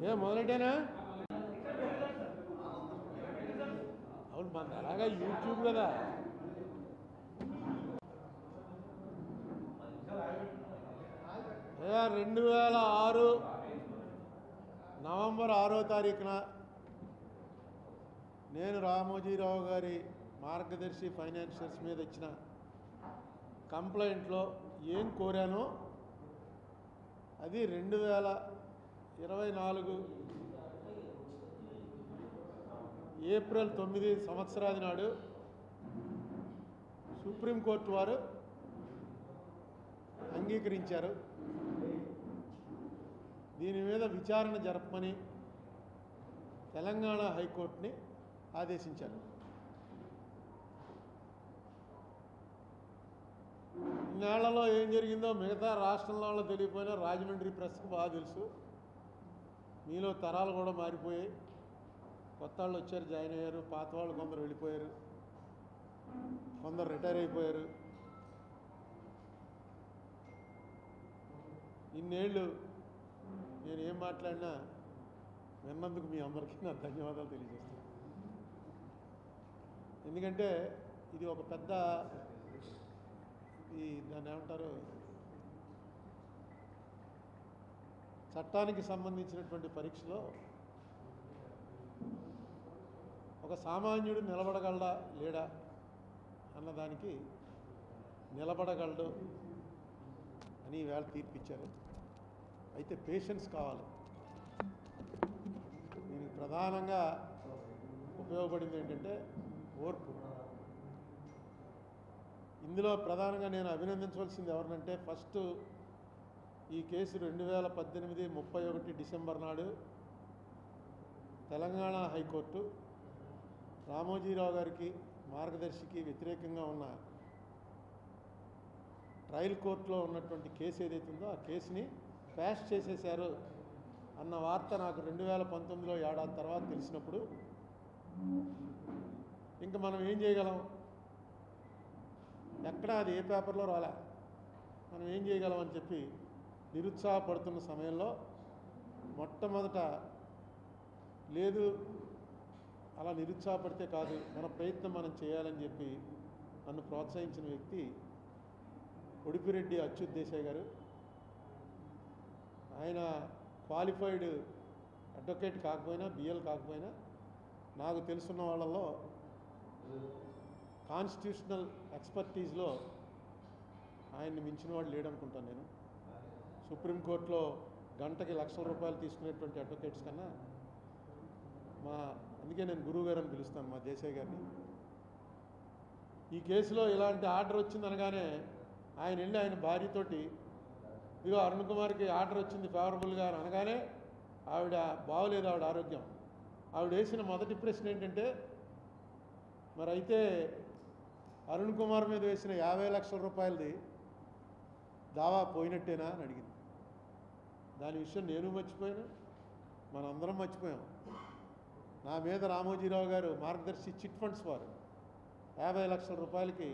ఏ మొదలెట్టేనా? అవును, మన అలాగా యూట్యూబ్ కదా. అయ్యా 2006 నవంబర్ 6వ తారీఖున నేను రామోజీరావు గారి మార్గదర్శి ఫైనాన్షియల్స్ మీద ఇచ్చిన కంప్లైంట్లో ఏం కోరానో అది 2024 ఏప్రిల్ 9 సంవత్సరాది నాడు సుప్రీంకోర్టు వారు అంగీకరించారు. దీని మీద విచారణ జరపమని తెలంగాణ హైకోర్టుని ఆదేశించారు. ఇన్నేళ్లలో ఏం జరిగిందో మిగతా రాష్ట్రంలో వాళ్ళు తెలియకపోయినా రాజమండ్రి ప్రెస్కి బాగా తెలుసు. మీలో తరాలు కూడా మారిపోయాయి. కొత్త వాళ్ళు వచ్చారు, జాయిన్ అయ్యారు. పాత వాళ్ళు కొందరు వెళ్ళిపోయారు, కొందరు రిటైర్ అయిపోయారు. ఇన్నేళ్ళు నేను ఏం మాట్లాడినా విన్నందుకు మీ అందరికీ నా ధన్యవాదాలు తెలియజేస్తాను. ఎందుకంటే ఇది ఒక పెద్ద దాన్ని ఏమంటారు, చట్టానికి సంబంధించినటువంటి పరీక్షలో ఒక సామాన్యుడు నిలబడగలడా లేడా అన్నదానికి నిలబడగలడు అని ఈవేళ తీర్పిచ్చారు. అయితే పేషెన్స్ కావాలి. దీనికి ప్రధానంగా ఉపయోగపడింది ఏంటంటే ఓర్పు. ఇందులో ప్రధానంగా నేను అభినందించవలసింది ఎవరినంటే, ఫస్ట్ ఈ కేసు 2018 31 డిసెంబర్ నాడు తెలంగాణ హైకోర్టు రామోజీరావు గారికి మార్గదర్శికి వ్యతిరేకంగా ఉన్న ట్రయల్ కోర్టులో ఉన్నటువంటి కేసు ఏదైతే ఉందో ఆ కేసుని ప్యాష్ చేసేశారు అన్న వార్త నాకు 2019లో ఏడాది తర్వాత తెలిసినప్పుడు ఇంకా మనం ఏం చేయగలం? ఎక్కడా అది ఏ పేపర్లో రాలే. మనం ఏం చేయగలం అని చెప్పి నిరుత్సాహపడుతున్న సమయంలో మొట్టమొదట లేదు, అలా నిరుత్సాహపడితే కాదు, మన ప్రయత్నం మనం చేయాలని చెప్పి నన్ను ప్రోత్సహించిన వ్యక్తి ఉడిపిరెడ్డి అచ్యుత్ దేశాయ్ గారు. ఆయన క్వాలిఫైడ్ అడ్వకేట్ కాకపోయినా, బిఎల్ కాకపోయినా, నాకు తెలుసున్న వాళ్ళలో కాన్స్టిట్యూషనల్ ఎక్స్పర్టీస్లో ఆయన్ని మించిన వాడు లేడనుకుంటాను నేను. సుప్రీంకోర్టులో గంటకి లక్షల రూపాయలు తీసుకునేటువంటి అడ్వకేట్స్ కన్నా అందుకే నేను గురువు గారు అని పిలుస్తాను మా దేశాయ్ గారిని. ఈ కేసులో ఇలాంటి ఆర్డర్ వచ్చిందనగానే ఆయన వెళ్ళి ఆయన భార్యతోటి, ఇదిగో అరుణ్ కుమార్కి ఆర్డర్ వచ్చింది ఫేవరబుల్గా అని అనగానే ఆవిడ బాగోలేదు, ఆవిడ ఆరోగ్యం. ఆవిడ వేసిన మొదటి ప్రశ్న ఏంటంటే, మరి అయితే అరుణ్ కుమార్ మీద వేసిన 50 లక్షల రూపాయలది దావా పోయినట్టేనా అని అడిగింది. దాని విషయం నేను మర్చిపోయాను, మనందరం మర్చిపోయాం. నా మీద రామోజీరావు గారు మార్గదర్శి చిట్ ఫండ్స్ వారు 50 లక్షల రూపాయలకి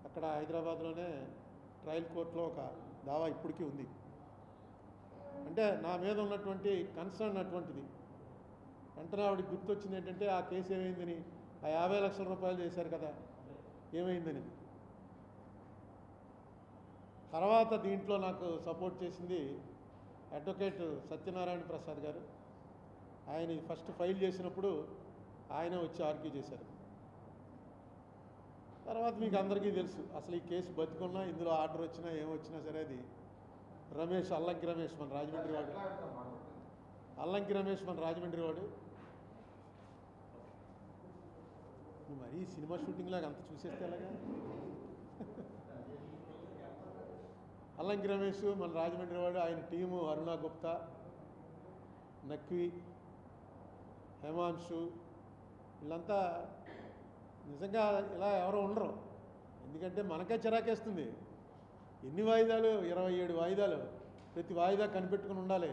అక్కడ హైదరాబాద్లోనే ట్రయల్ కోర్టులో ఒక దావా ఇప్పటికీ ఉంది. అంటే నా మీద ఉన్నటువంటి కన్సర్న్ అటువంటిది. వెంటనే ఆవిడకి గుర్తొచ్చింది ఏంటంటే, ఆ కేసు ఏమైందని, ఆ 50 లక్షల రూపాయలు చేశారు కదా, ఏమైందని. తర్వాత దీంట్లో నాకు సపోర్ట్ చేసింది అడ్వకేట్ సత్యనారాయణ ప్రసాద్ గారు. ఆయన ఫస్ట్ ఫైల్ చేసినప్పుడు ఆయన వచ్చి ఆర్గ్యూ చేశారు. తర్వాత మీకు అందరికీ తెలుసు, అసలు ఈ కేసు బతికున్నా, ఇందులో ఆర్డర్ వచ్చినా ఏమొచ్చినా సరే అది రమేష్, అల్లంకి రమేష్ మన రాజమండ్రి వాడు, అల్లంకి రమేష్ మన రాజమండ్రి వాడు. మరీ సినిమా షూటింగ్ లాగా అంత చూసేస్తే ఎలాగా? అల్లంకి రమేష్ మన రాజమండ్రి వాడు. ఆయన టీము అరుణ గుప్తా, నక్వి, హేమాంశు, వీళ్ళంతా నిజంగా ఇలా ఎవరో ఉండరు. ఎందుకంటే మనకే చిరాకేస్తుంది. ఎన్ని వాయిదాలు? 27 వాయిదాలు. ప్రతి వాయిదా కనిపెట్టుకుని ఉండాలి,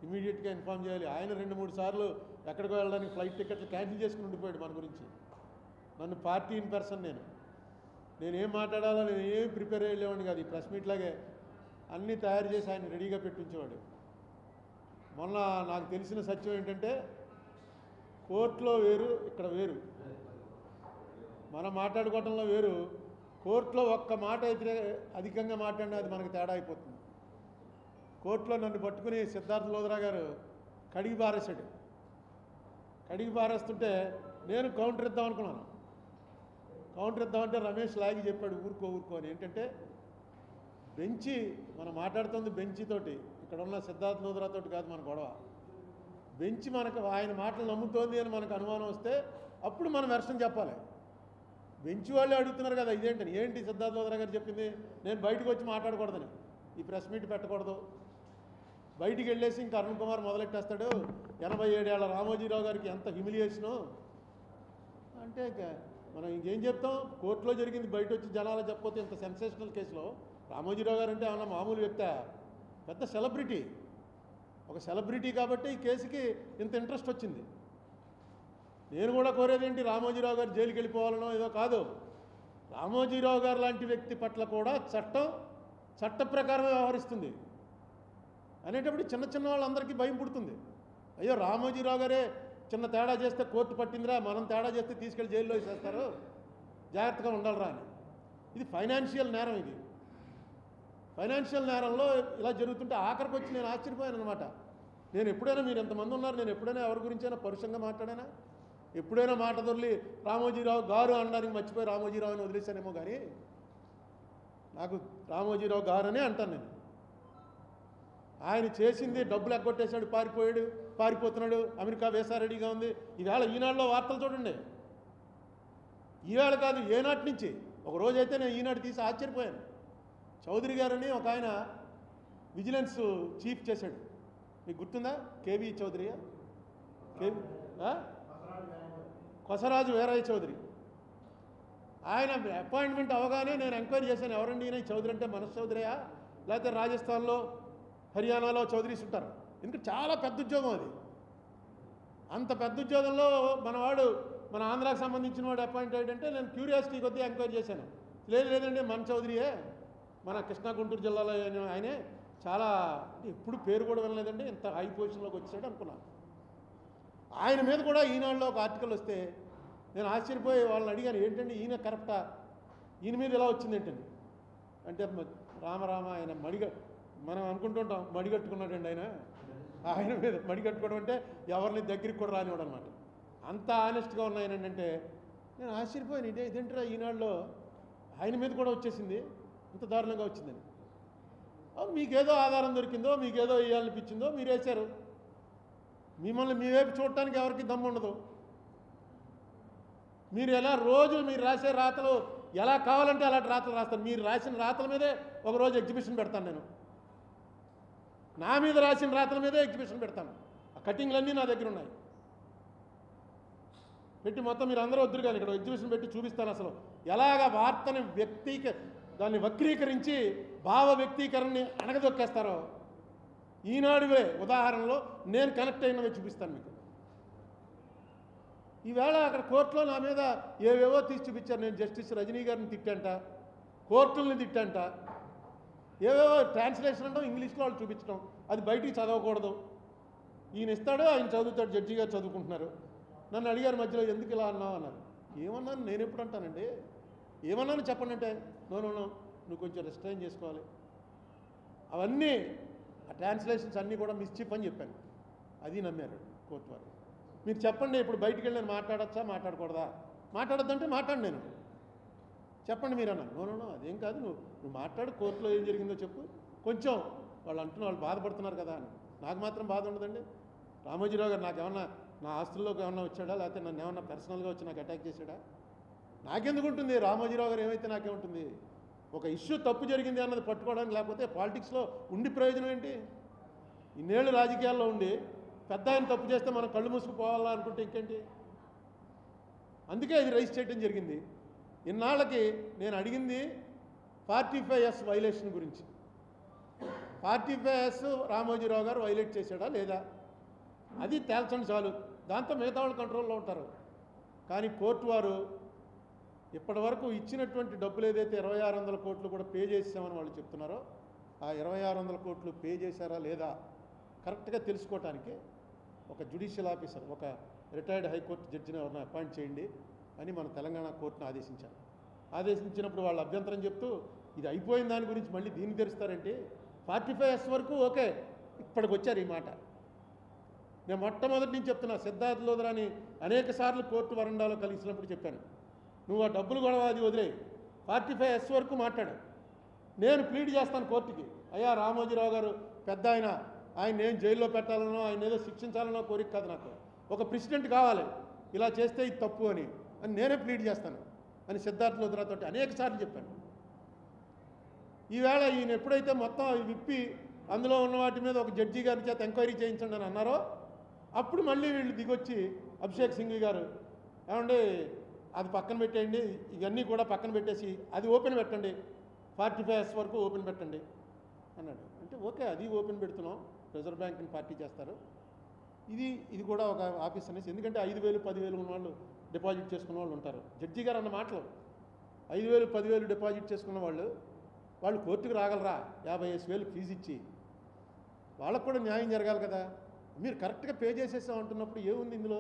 ఇమీడియట్గా ఇన్ఫామ్ చేయాలి. ఆయన 2-3 సార్లు ఎక్కడికో వెళ్ళడానికి ఫ్లైట్ టికెట్లు క్యాన్సిల్ చేసుకుని ఉండిపోయాడు మన గురించి. నన్ను పార్టీ ఇన్ పర్సన్ నేనేం మాట్లాడాలో నేను ఏం ప్రిపేర్ అయ్యేవాడిని కాదు. ఈ ప్రెస్ మీట్ లాగే అన్నీ తయారు చేసి ఆయన రెడీగా పెట్టించేవాడు. మొన్న నాకు తెలిసిన సత్యం ఏంటంటే కోర్టులో వేరు ఇక్కడ వేరు, మనం మాట్లాడుకోవటంలో వేరు, కోర్టులో ఒక్క మాట అయితే అధికంగా మాట్లాడినా అది మనకు తేడా అయిపోతుంది. కోర్టులో నన్ను పట్టుకుని సిద్ధార్థ లోద్రా గారు కడిగి పారేశాడు. కడిగి పారేస్తుంటే నేను కౌంటర్ ఇద్దాం అనుకున్నాను. కౌంటర్ ఇద్దామంటే రమేష్ లాగి చెప్పాడు ఊరుకో ఊరుకో అని. ఏంటంటే బెంచి మనం మాట్లాడుతుంది బెంచితోటి, ఇక్కడ ఉన్న సిద్ధార్థ లోద్రాతోటి కాదు మన గొడవ. బెంచి మనకు ఆయన మాటలు నమ్ముతోంది అని మనకు అనుమానం వస్తే అప్పుడు మనం వెర్షన్ చెప్పాలి. బెంచి వాళ్ళే అడుగుతున్నారు కదా ఇదేంటని. ఏంటి సిద్ధార్థ లోద్రా గారు చెప్పింది నేను బయటకు వచ్చి మాట్లాడకూడదని, ఈ ప్రెస్ మీట్ పెట్టకూడదు, బయటికి వెళ్ళేసి ఇంకా అరుణ్ కుమార్ మొదలెట్టేస్తాడు, 87 ఏళ్ల రామోజీరావు గారికి ఎంత హ్యూమిలియేషను అంటే మనం ఇంకేం చెప్తాం. కోర్టులో జరిగింది బయట వచ్చి జనాలు చెప్పకపోతే ఇంత సెన్సేషనల్ కేసులో రామోజీరావు గారు అంటే ఏమన్నా మామూలు వ్యక్తి, పెద్ద సెలబ్రిటీ, ఒక సెలబ్రిటీ కాబట్టి ఈ కేసుకి ఇంత ఇంట్రెస్ట్ వచ్చింది. నేను కూడా కోరేది ఏంటి, రామోజీరావు గారు జైలుకి వెళ్ళిపోవాలనో ఏదో కాదు, రామోజీరావు గారు లాంటి వ్యక్తి పట్ల కూడా చట్ట ప్రకారమే వ్యవహరిస్తుంది అనేటప్పుడు చిన్న చిన్న వాళ్ళందరికీ భయం పుడుతుంది. అయ్యో రామోజీరావు గారే చిన్న తేడా చేస్తే కోర్టు పట్టిందిరా, మనం తేడా చేస్తే తీసుకెళ్ళి జైల్లో వేసేస్తారు, జాగ్రత్తగా ఉండాలిరా అని. ఇది ఫైనాన్షియల్ నేరం. ఇది ఫైనాన్షియల్ నేరంలో ఇలా జరుగుతుంటే ఆఖరికి వచ్చి నేను ఆశ్చర్యపోయాను అనమాట. నేను ఎప్పుడైనా, మీరు ఎంతమంది ఉన్నారు, నేను ఎప్పుడైనా ఎవరి గురించైనా పరుషంగా మాట్లాడానా? ఎప్పుడైనా మాట దొరికి రామోజీరావు గారు అనడానికి మర్చిపోయి రామోజీరావు అని వదిలేశానేమో, కానీ నాకు రామోజీరావు గారు అనే అంటాను నేను. ఆయన చేసింది డబ్బులు ఎగ్గొట్టేశాడు, పారిపోతున్నాడు, అమెరికా వీసా రెడీగా ఉంది. ఈవేళ ఈనాడులో వార్తలు చూడండి, ఈవేళ కాదు ఏనాటి నుంచి. ఒక రోజైతే నేను ఈనాడు తీసి ఆశ్చర్యపోయాను. చౌదరి గారని ఒక ఆయన విజిలెన్స్ చీఫ్ చేశాడు, మీకు గుర్తుందా? కేవీ చౌదరియా, కొసరాజు వీరయ్య చౌదరి. ఆయన అపాయింట్మెంట్ అవగానే నేను ఎంక్వైరీ చేశాను, ఎవరండి ఈయన చౌదరి అంటే మనస్ చౌదరియా లేకపోతే రాజస్థాన్లో హర్యానాలో చౌదరీస్ ఉంటారు. ఎందుకంటే చాలా పెద్ద ఉద్యోగం అది. అంత పెద్ద ఉద్యోగంలో మనవాడు, మన ఆంధ్రాకి సంబంధించిన వాడు అపాయింట్ అయ్యాడంటే నేను క్యూరియాసిటీ కొద్దీ ఎంక్వైరీ చేశాను. లేదండి మన చౌదరియే, మన కృష్ణా గుంటూరు జిల్లాలో ఆయనే, చాలా ఎప్పుడు పేరు కూడా వినలేదండి, ఇంత హై పొజిషన్లోకి వచ్చాడు అనుకున్నాను. ఆయన మీద కూడా ఈనాడులో ఒక ఆర్టికల్ వస్తే నేను ఆశ్చర్యపోయి వాళ్ళని అడిగాను, ఏంటండి ఈయన కరెక్టా, ఈయన మీద ఇలా వచ్చింది ఏంటండి అంటే, రామరామ ఆయన మనం అనుకుంటుంటాం మడిగట్టుకున్నాడండి ఆయన మీద మడిగట్టుకోవడం అంటే ఎవరిని దగ్గరికి కూడా రానివాడు అనమాట. అంత ఆనెస్ట్గా ఉన్నాయనంటే నేను ఆశ్చర్యపోయాను. ఇదేంటారా ఈనాడులో ఆయన మీద కూడా వచ్చేసింది, ఇంత దారుణంగా వచ్చిందని. మీకేదో ఆధారం దొరికిందో, మీకేదో వేయాలనిపించిందో మీరు వేశారు. మిమ్మల్ని మీ వైపు చూడటానికి ఎవరికి దమ్ము ఉండదు. మీరు ఎలా రోజు మీరు రాసే రాతలు ఎలా కావాలంటే అలాంటి రాతలు రాస్తారు. మీరు రాసిన రాతల మీదే ఒకరోజు ఎగ్జిబిషన్ పెడతాను నేను, నా మీద రాసిన రాతల మీదే ఎగ్జిబిషన్ పెడతాను. ఆ కటింగ్లన్నీ నా దగ్గర ఉన్నాయి, పెట్టి మొత్తం మీరు అందరూ వద్దురు కానీ ఇక్కడ ఎగ్జిబిషన్ పెట్టి చూపిస్తాను. అసలు ఎలాగ వార్తని దాన్ని వక్రీకరించి భావ వ్యక్తీకరణని అణగదొక్కేస్తారో ఈనాడువే ఉదాహరణలో నేను కనెక్ట్ అయినవి చూపిస్తాను మీకు. ఈవేళ అక్కడ కోర్టులో నా మీద ఏవేవో తీసి చూపించారు. నేను జస్టిస్ రజనీ గారిని తిట్టంట, కోర్టుల్ని తిట్టంట, ఏవేవో ట్రాన్స్లేషన్ అంటాం, ఇంగ్లీష్లో వాళ్ళు చూపించడం, అది బయటికి చదవకూడదు. ఈయన ఇస్తాడు, ఆయన చదువుతాడు, జడ్జి గారు చదువుకుంటున్నారు. నన్ను అడిగారు మధ్యలో ఎందుకు ఇలా అన్నావు అన్నారు. ఏమన్నాను, నేను ఎప్పుడు అంటానండి, ఏమన్నాను చెప్పండి అంటే, నువ్వు కొంచెం రెస్ట్రైన్ చేసుకోవాలి. అవన్నీ ఆ ట్రాన్స్లేషన్స్ అన్నీ కూడా మిస్చీఫ్ అని చెప్పాను. అది నమ్మారు కోర్టు వారు. మీరు చెప్పండి, ఇప్పుడు బయటికి వెళ్ళి నేను మాట్లాడచ్చా మాట్లాడకూడదా? మాట్లాడొద్దంటే మాట్లాడు, నేను చెప్పండి మీరు అన్నాను. అదేం కాదు, నువ్వు మాట్లాడు, కోర్టులో ఏం జరిగిందో చెప్పు. కొంచెం వాళ్ళు బాధపడుతున్నారు కదా అని. నాకు మాత్రం బాధ ఉండదండి. రామోజీరావు గారు నాకేమన్నా నా ఆస్తుల్లోకి ఏమన్నా వచ్చాడా, లేకపోతే నన్ను ఏమన్నా పర్సనల్గా వచ్చి నాకు అటాక్ చేశాడా? నాకెందుకు ఉంటుంది? రామోజీరావు గారు ఏమైతే నాకేముంటుంది? ఒక ఇష్యూ తప్పు జరిగింది అన్నది పట్టుకోవడానికి, లేకపోతే పాలిటిక్స్లో ఉండి ప్రయోజనం ఏంటి? ఇన్నేళ్ళు రాజకీయాల్లో ఉండి పెద్ద ఆయన తప్పు చేస్తే మనం కళ్ళు మూసుకుపోవాలా అనుకుంటే ఇంకేంటి? అందుకే ఇది రైజ్ చేయడం జరిగింది. ఇన్నాళ్ళకి నేను అడిగింది 45S వైలేషన్ గురించి. 45S రామోజీరావు గారు వైలేట్ చేశాడా లేదా, అది తేల్చండి చాలు. దాంతో మిగతా వాళ్ళు కంట్రోల్లో ఉంటారు. కానీ కోర్టు వారు ఇప్పటి వరకు ఇచ్చినటువంటి డబ్బులు ఏదైతే 2600 కోట్లు కూడా పే చేసామని వాళ్ళు చెప్తున్నారో, ఆ 2600 కోట్లు పే చేశారా లేదా కరెక్ట్గా తెలుసుకోవటానికి ఒక జ్యుడిషియల్ ఆఫీసర్, ఒక రిటైర్డ్ హైకోర్టు జడ్జిని ఎవరిని అపాయింట్ చేయండి అని మన తెలంగాణ కోర్టును ఆదేశించారు. ఆదేశించినప్పుడు వాళ్ళు అభ్యంతరం చెప్తూ ఇది అయిపోయిన దాని గురించి మళ్ళీ దీన్ని తెరుస్తారంటే 45S వరకు ఓకే, ఇప్పటికి వచ్చారు ఈ మాట. నేను మొట్టమొదటి నుంచి చెప్తున్నా, సిద్ధార్థ లోదరాని అనేక సార్లు కోర్టు వరండాలో కలిసినప్పుడు చెప్పాను, నువ్వు ఆ డబ్బులు గొడవ అది వదిలే 45S వరకు మాట్లాడు, నేను ప్లీడ్ చేస్తాను కోర్టుకి. అయ్యా రామోజీరావు గారు పెద్ద ఆయన నేను జైల్లో పెట్టాలనో ఆయన ఏదో శిక్షించాలనో కోరిక కాదు, నాకు ఒక ప్రెసిడెంట్ కావాలి, ఇలా చేస్తే ఇది తప్పు అని నేనే ప్లీడ్ చేస్తాను అని సిద్ధార్థ లోదరాతో అనేక సార్లు చెప్పాను. ఈవేళ ఈయన ఎప్పుడైతే మొత్తం విప్పి అందులో ఉన్న వాటి మీద ఒక జడ్జి గారి చేత ఎంక్వైరీ చేయించండి అని అన్నారో అప్పుడు మళ్ళీ వీళ్ళు దిగొచ్చి అభిషేక్ సింఘ్వి గారు ఏమండి అది పక్కన పెట్టేయండి, ఇవన్నీ కూడా పక్కన పెట్టేసి అది ఓపెన్ పెట్టండి, 45S వరకు ఓపెన్ పెట్టండి అన్నాడు. అంటే ఓకే, అది ఓపెన్ పెడుతున్నాం, రిజర్వ్ బ్యాంక్ని పార్టీ చేస్తారు, ఇది కూడా ఒక ఆఫీస్ అనేసి. ఎందుకంటే 5,000 10,000 ఉన్న వాళ్ళు డిపాజిట్ చేసుకున్న వాళ్ళు ఉంటారు. జడ్జి గారు అన్న మాటలు 5,000 10,000 డిపాజిట్ చేసుకున్న వాళ్ళు కోర్టుకు రాగలరా? 50,000 ఫీజు ఇచ్చి వాళ్ళకు కూడా న్యాయం జరగాలి కదా. మీరు కరెక్ట్గా పే చేసేసాం అంటున్నప్పుడు ఏముంది ఇందులో?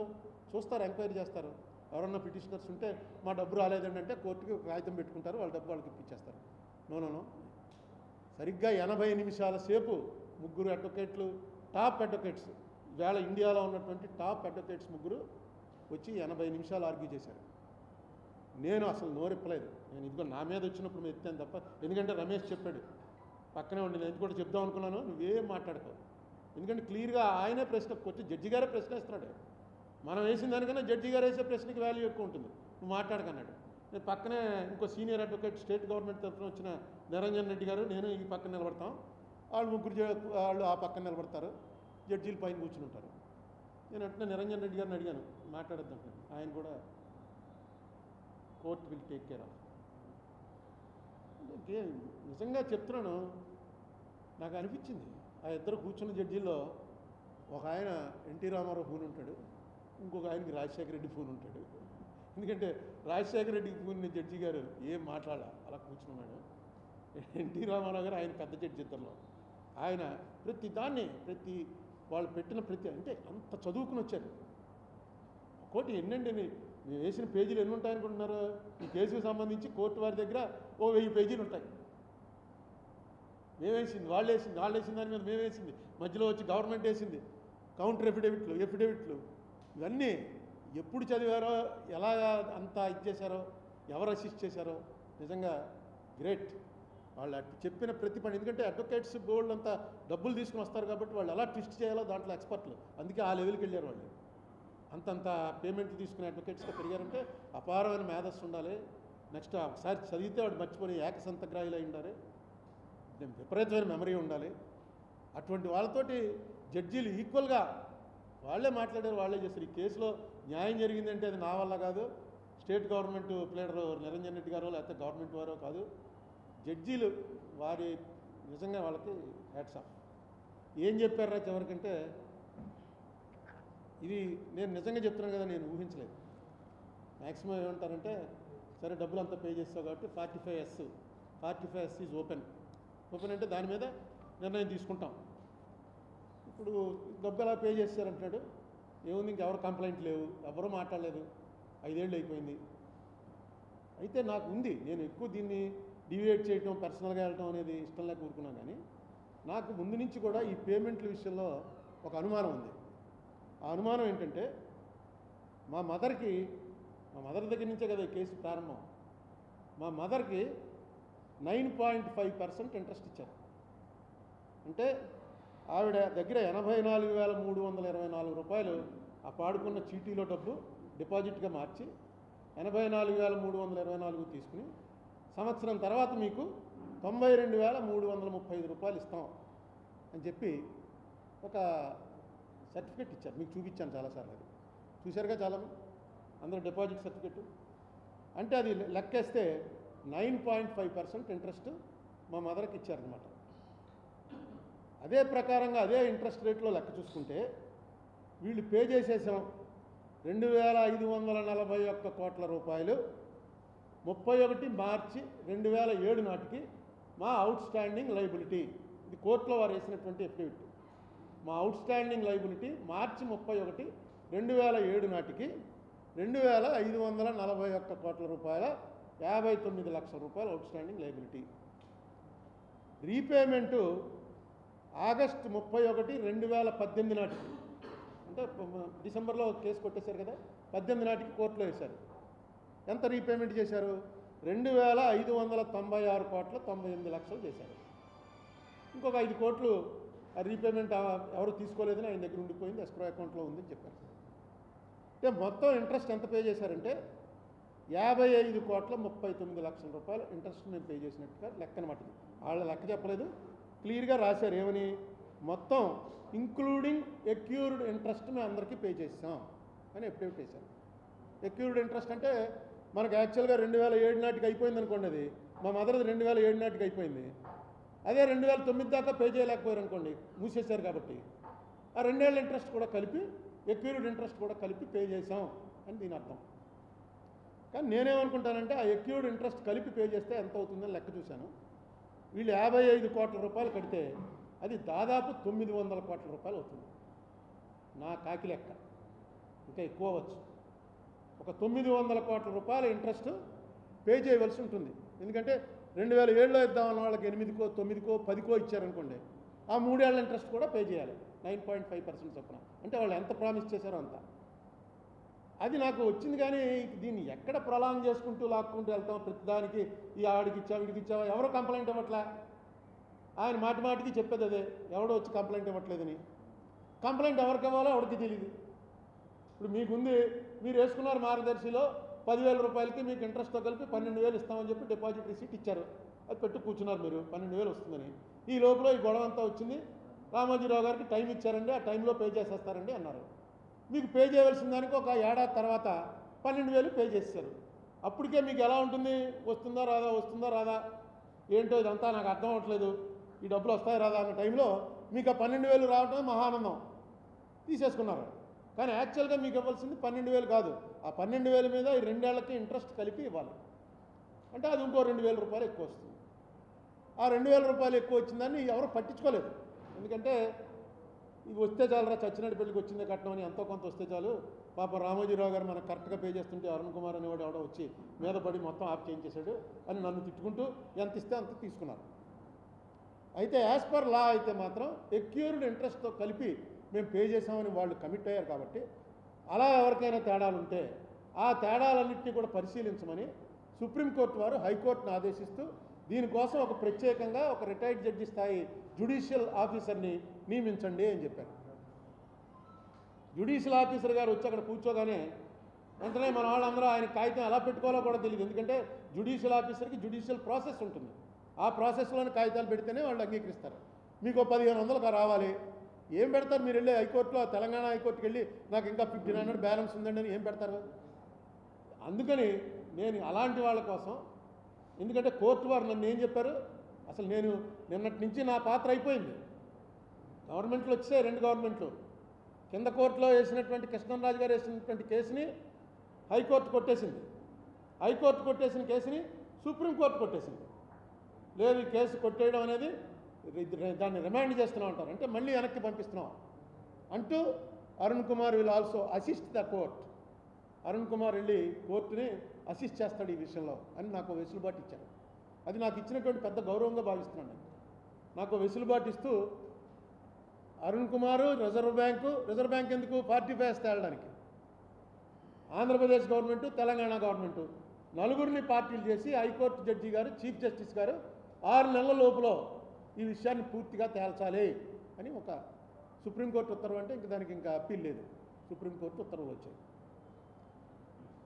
చూస్తారు, ఎంక్వైరీ చేస్తారు. ఎవరన్నా పిటిషనర్స్ ఉంటే మా డబ్బు రాలేదండి అంటే కోర్టుకి కాగితం పెట్టుకుంటారు, వాళ్ళ డబ్బు వాళ్ళకి ఇప్పించేస్తారు. నో సరిగ్గా 80 నిమిషాల సేపు ముగ్గురు అడ్వకేట్లు, టాప్ అడ్వకేట్స్, ఇవాళ ఇండియాలో ఉన్నటువంటి టాప్ అడ్వకేట్స్ ముగ్గురు వచ్చి 80 నిమిషాలు ఆర్గ్యూ చేశారు. నేను అసలు నోరెప్పలేదు. నేను ఇదిగో నా మీద వచ్చినప్పుడు మేము ఎత్తాను తప్ప, ఎందుకంటే రమేష్ చెప్పాడు పక్కనే ఉండి, నేను కూడా చెప్దాం అనుకున్నాను, నువ్వేం మాట్లాడుకో, ఎందుకంటే క్లియర్గా ఆయనే ప్రశ్న వచ్చి జడ్జి గారే ప్రశ్న ఇస్తున్నాడు. మనం వేసిన దానికన్నా జడ్జి గారు వేసే ప్రశ్నకి వాల్యూ ఎక్కువ ఉంటుంది, నువ్వు మాట్లాడకన్నాడు. నేను పక్కనే ఇంకో సీనియర్ అడ్వకేట్ స్టేట్ గవర్నమెంట్ తరఫున వచ్చిన నిరంజన్ రెడ్డి గారు నేను ఈ పక్కన నిలబడతాం, వాళ్ళు ముగ్గురు వాళ్ళు ఆ పక్కన నిలబడతారు, జడ్జీలు పైన కూర్చుని ఉంటారు. నేను అంటే నిరంజన్ రెడ్డి గారిని అడిగాను మాట్లాడద్దాం, ఆయన కూడా court will take care of. అంటే నిజంగా చెప్తున్నాను, నాకు అనిపించింది ఆ ఇద్దరు కూర్చున్న జడ్జీల్లో ఒక ఆయన ఎన్టీ రామారావు ఫోన్ ఉంటాడు, ఇంకొక ఆయనకి రాజశేఖర రెడ్డి ఫోన్ ఉంటాడు. ఎందుకంటే రాజశేఖర రెడ్డికి ఫోన్ జడ్జి గారు ఏం మాట్లాడాల అలా కూర్చున్నాడు. ఎన్టీ రామారావు గారు ఆయన పెద్ద జడ్జి ఇద్దరిలో. ఆయన ప్రతి దాన్ని వాళ్ళు పెట్టిన అంటే అంత చదువుకుని వచ్చారు. కోర్టు ఎన్నండి మేము వేసిన పేజీలు ఎన్ని ఉంటాయనుకుంటున్నారు? ఈ కేసుకు సంబంధించి కోర్టు వారి దగ్గర 1000 పేజీలు ఉంటాయి. మేమేసింది వాళ్ళు వేసిన దాని మీద మేమేసింది, మధ్యలో వచ్చి గవర్నమెంట్ వేసింది, కౌంటర్ ఎఫిడేవిట్లు ఇవన్నీ ఎప్పుడు చదివారో, ఎలా అంతా ఇచ్చేశారో, ఎవరు అసిస్ట్ చేశారో, నిజంగా గ్రేట్. వాళ్ళు చెప్పిన ప్రతి పని, ఎందుకంటే అడ్వకేట్స్ బోర్డు అంతా డబ్బులు తీసుకుని వస్తారు కాబట్టి వాళ్ళు ఎలా ట్విస్ట్ చేయాలో దాంట్లో ఎక్స్పర్ట్లు, అందుకే ఆ లెవెల్కి వెళ్ళారు వాళ్ళు. అంతంత పేమెంట్లు తీసుకునే అడ్వకేట్స్గా పెరిగారంటే అపారమైన మేధస్సు ఉండాలి. నెక్స్ట్ ఒకసారి చదివితే వాడు మర్చిపోయి ఏకసంతగ్రాహిలు అయి ఉండాలి, విపరీతమైన మెమరీ ఉండాలి. అటువంటి వాళ్ళతోటి జడ్జీలు ఈక్వల్గా వాళ్ళే మాట్లాడారు, వాళ్ళే చేస్తారు. ఈ కేసులో న్యాయం జరిగిందంటే అది నా వల్ల కాదు, state government pleader Niranjan Reddy గారో లేకపోతే గవర్నమెంట్ వారో కాదు, జడ్జీలు వారి నిజంగా వాళ్ళకి హ్యాట్స్ ఆఫ్. ఏం చెప్పారా చివరికంటే, ఇది నేను నిజంగా చెప్తున్నాను కదా, నేను ఊహించలేదు. మ్యాక్సిమం ఏమంటారంటే, సరే డబ్బులు అంతా పే చేస్తావు కాబట్టి 45S ఈజ్ ఓపెన్ అంటే దాని మీద నిర్ణయం తీసుకుంటాం. ఇప్పుడు డబ్బు ఎలా పే చేస్తారంటున్నాడు, ఏముంది, ఇంకెవరు కంప్లైంట్ లేవు, ఎవరూ మాట్లాడలేదు, 5 ఏళ్ళు అయిపోయింది. అయితే నాకు ఉంది, నేను ఎక్కువ దీన్ని డివియేట్ చేయటం, పర్సనల్గా వెళ్ళటం అనేది ఇష్టం లేక కూరుకున్నాను. కానీ నాకు ముందు నుంచి కూడా ఈ పేమెంట్ల విషయంలో ఒక అనుమానం ఉంది. ఆ అనుమానం ఏంటంటే, మా మదర్ దగ్గర నుంచే కదా ఈ కేసు ప్రారంభం. మా మదర్కి 9.5% ఇంట్రెస్ట్ ఇచ్చారు. అంటే ఆవిడ దగ్గర 84,324 రూపాయలు ఆ పాడుకున్న చీటీలో డబ్బు డిపాజిట్గా మార్చి 84,324 తీసుకుని సంవత్సరం తర్వాత మీకు 92,335 రూపాయలు ఇస్తాం అని చెప్పి ఒక సర్టిఫికెట్ ఇచ్చారు. మీకు చూపించాను చాలాసార్లు, అది చూశారుగా చాలామంది, అందరూ డిపాజిట్ సర్టిఫికెట్. అంటే అది లెక్కేస్తే 9.5% ఇంట్రెస్ట్ మా మదర్కి ఇచ్చారనమాట. అదే ప్రకారంగా అదే ఇంట్రెస్ట్ రేట్లో లెక్క చూసుకుంటే వీళ్ళు పే చేసేసాం 2,541 కోట్ల రూపాయలు 31 మార్చి 2007 నాటికి మా అవుట్ స్టాండింగ్ లైబిలిటీ. ఇది కోర్టులో వారు వేసినటువంటి ఎఫిడవిట్. మా అవుట్స్టాండింగ్ లైబిలిటీ మార్చి 31, 2007 నాటికి 2,541 కోట్ల రూపాయల 59 లక్షల రూపాయల అవుట్స్టాండింగ్ లైబిలిటీ. రీపేమెంటు ఆగస్టు 31, 2018 నాటికి, అంటే డిసెంబర్లో కేసు కొట్టేశారు కదా, 18 నాటికి కోర్టులో వేశారు. ఎంత రీపేమెంట్ చేశారు? 2,596 కోట్ల 98 లక్షలు చేశారు. ఇంకొక 5 కోట్లు ఆ రీపేమెంట్ ఎవరు తీసుకోలేదని ఆయన దగ్గర ఉండిపోయింది, ఎస్క్రో అకౌంట్లో ఉందని చెప్పారు. అంటే మొత్తం ఇంట్రెస్ట్ ఎంత పే చేశారంటే 55 కోట్ల 39 లక్షల రూపాయలు ఇంట్రెస్ట్ మేము పే చేసినట్టుగా లెక్క అనమాట. వాళ్ళ లెక్క చెప్పలేదు, క్లియర్గా రాశారు ఏమని, మొత్తం ఇంక్లూడింగ్ ఎక్యూర్డ్ ఇంట్రెస్ట్ మేము అందరికీ పే చేసాం అని ఎఫిడవిట్ వేశారు. ఎక్యూర్డ్ ఇంట్రెస్ట్ అంటే మనకు యాక్చువల్గా 2007 నాటికి అయిపోయింది అనుకోండి, అది మా మదర్ది 2007 నాటికి అయిపోయింది. అదే 2009 దాకా పే చేయలేకపోయారు అనుకోండి, మూసేశారు కాబట్టి ఆ 2 ఏళ్ళ ఇంట్రెస్ట్ కూడా కలిపి, ఎక్యూర్డ్ ఇంట్రెస్ట్ కూడా కలిపి పే చేసాం అని దీని అర్థం. కానీ నేనేమనుకుంటానంటే ఆ ఎక్యూర్డ్ ఇంట్రెస్ట్ కలిపి పే చేస్తే ఎంత అవుతుందని లెక్క చూశాను. వీళ్ళు 55 కోట్ల రూపాయలు కడితే అది దాదాపు 900 కోట్ల రూపాయలు అవుతుంది. నా కాకి లెక్క, ఇంకా ఎక్కువ అవ్వచ్చు. ఒక 900 కోట్ల రూపాయల ఇంట్రెస్ట్ పే చేయవలసి ఉంటుంది. ఎందుకంటే 2007లో ఇద్దామన్న వాళ్ళకి 8కో 9కో 10కో ఇచ్చారనుకోండి, ఆ 3 ఏళ్ల ఇంట్రెస్ట్ కూడా పే చేయాలి 9.5% చొప్పున. అంటే వాళ్ళు ఎంత ప్రామిస్ చేశారో అంత. అది నాకు వచ్చింది. కానీ దీన్ని ఎక్కడ ప్రొలాంగ్ చేసుకుంటూ లాక్కుంటూ వెళ్తాం, ప్రతిదానికి ఈ ఆడికి ఇచ్చావా వీడికి ఇచ్చావా, ఎవరో కంప్లైంట్ ఇవ్వట్లే. ఆయన మాటి మాటికి చెప్పేది అదే, ఎవడో వచ్చి కంప్లైంట్ ఇవ్వట్లేదని. కంప్లైంట్ ఎవరికి ఇవ్వాలో ఎవరికి తెలియదు. ఇప్పుడు మీకుంది, మీరు వేసుకున్నారు మార్గదర్శిలో 10,000 రూపాయలకి మీకు ఇంట్రెస్ట్తో కలిపి 12,000 ఇస్తామని చెప్పి డిపాజిట్ రిసీట్ ఇచ్చారు. అది పెట్టు కూర్చున్నారు మీరు, 12,000 వస్తుందని. ఈ లోపల ఈ గొడవ అంతా వచ్చింది. రామోజీరావు గారికి టైం ఇచ్చారండి, ఆ టైంలో పే చేసేస్తారండి అన్నారు. మీకు పే చేయవలసిన దానికి ఒక ఏడాది తర్వాత 12,000 పే చేశారు. అప్పటికే మీకు ఎలా ఉంటుంది, వస్తుందా రాదా వస్తుందా రాదా ఏంటో ఇదంతా నాకు అర్థం అవ్వట్లేదు, ఈ డబ్బులు వస్తాయి రాదా అన్న టైంలో మీకు ఆ 12,000 రావటమే మహానందం, తీసేసుకున్నారు. కానీ యాక్చువల్గా మీకు ఇవ్వాల్సింది 12,000 కాదు, ఆ 12,000 మీద ఈ 2 ఏళ్లకి ఇంట్రెస్ట్ కలిపి ఇవ్వాలి. అంటే అది ఇంకో 2,000 రూపాయలు ఎక్కువ వస్తుంది. ఆ 2,000 రూపాయలు ఎక్కువ వచ్చిందని ఎవరు పట్టించుకోలేదు. ఎందుకంటే ఇవి వస్తే చాలరా, చచ్చినట్టు పెళ్ళికి వచ్చిందే కట్నం అని ఎంతో కొంత వస్తే చాలు. పాప రామోజీరావు గారు మనకు కరెక్ట్గా పే చేస్తుంటే అరుణ్ కుమార్ అనేవాడు ఎవడో వచ్చి మీద పడి మొత్తం ఆఫ్ చేయించేశాడు అని నన్ను తిట్టుకుంటూ ఎంత ఇస్తే అంత తీసుకున్నారు. అయితే యాజ్ పర్ లా అయితే మాత్రం ఎక్యూర్డ్ ఇంట్రెస్ట్తో కలిపి మేము పే చేసామని వాళ్ళు కమిట్ అయ్యారు. కాబట్టి అలా ఎవరికైనా తేడాలు ఉంటే ఆ తేడాలన్నింటినీ కూడా పరిశీలించమని సుప్రీంకోర్టు వారు హైకోర్టును ఆదేశిస్తూ దీనికోసం ఒక ప్రత్యేకంగా ఒక రిటైర్డ్ జడ్జి స్థాయి జ్యుడిషియల్ ఆఫీసర్ని నియమించండి అని చెప్పారు. జ్యుడిషియల్ ఆఫీసర్ గారు వచ్చి అక్కడ కూర్చోగానే వెంటనే మన వాళ్ళందరూ ఆయన కాగితం ఎలా పెట్టుకోవాలో కూడా తెలియదు. ఎందుకంటే జ్యుడిషియల్ ఆఫీసర్కి జ్యుడిషియల్ ప్రాసెస్ ఉంటుంది, ఆ ప్రాసెస్లోని కాగితాలు పెడితేనే వాళ్ళు అంగీకరిస్తారు. మీకు 1,500 రావాలి, ఏం పెడతారు? మీరు వెళ్ళి హైకోర్టులో, తెలంగాణ హైకోర్టుకి వెళ్ళి నాకు ఇంకా 1,500 బ్యాలెన్స్ ఉందండి అని ఏం పెడతారు? అందుకని నేను అలాంటి వాళ్ళ కోసం, ఎందుకంటే కోర్టు వారు నన్ను ఏం చెప్పారు, అసలు నేను నిన్నటి నుంచి నా పాత్ర అయిపోయింది. గవర్నమెంట్లు వచ్చాయి, 2 గవర్నమెంట్లు. కింద కోర్టులో వేసినటువంటి కృష్ణరాజు గారు వేసినటువంటి కేసుని హైకోర్టు కొట్టేసింది, హైకోర్టు కొట్టేసిన కేసుని సుప్రీంకోర్టు కొట్టేసింది. లేదు, ఈ కేసు కొట్టేయడం అనేది దాన్ని రిమాండ్ చేస్తున్నాం అంటారు, అంటే మళ్ళీ వెనక్కి పంపిస్తున్నాం అంటూ Arun Kumar will also assist the court. Arun Kumar వెళ్ళి కోర్టుని అసిస్ట్ చేస్తాడు ఈ విషయంలో అని నాకు వెసులుబాటు ఇచ్చాడు. అది నాకు ఇచ్చినటువంటి పెద్ద గౌరవంగా భావిస్తున్నాను. నాకు వెసులుబాటు ఇస్తూ అరుణ్ కుమారు రిజర్వ్ బ్యాంక్ ఎందుకు 45 తేలడానికి, ఆంధ్రప్రదేశ్ గవర్నమెంటు, తెలంగాణ గవర్నమెంటు నలుగురిని పార్టీలు చేసి హైకోర్టు జడ్జి గారు, చీఫ్ జస్టిస్ గారు 6 నెలల లోపల ఈ విషయాన్ని పూర్తిగా తేల్చాలి అని ఒక సుప్రీంకోర్టు ఉత్తర్వు. అంటే ఇంక దానికి ఇంకా అప్పీల్ లేదు, సుప్రీంకోర్టు ఉత్తర్వులు వచ్చాయి.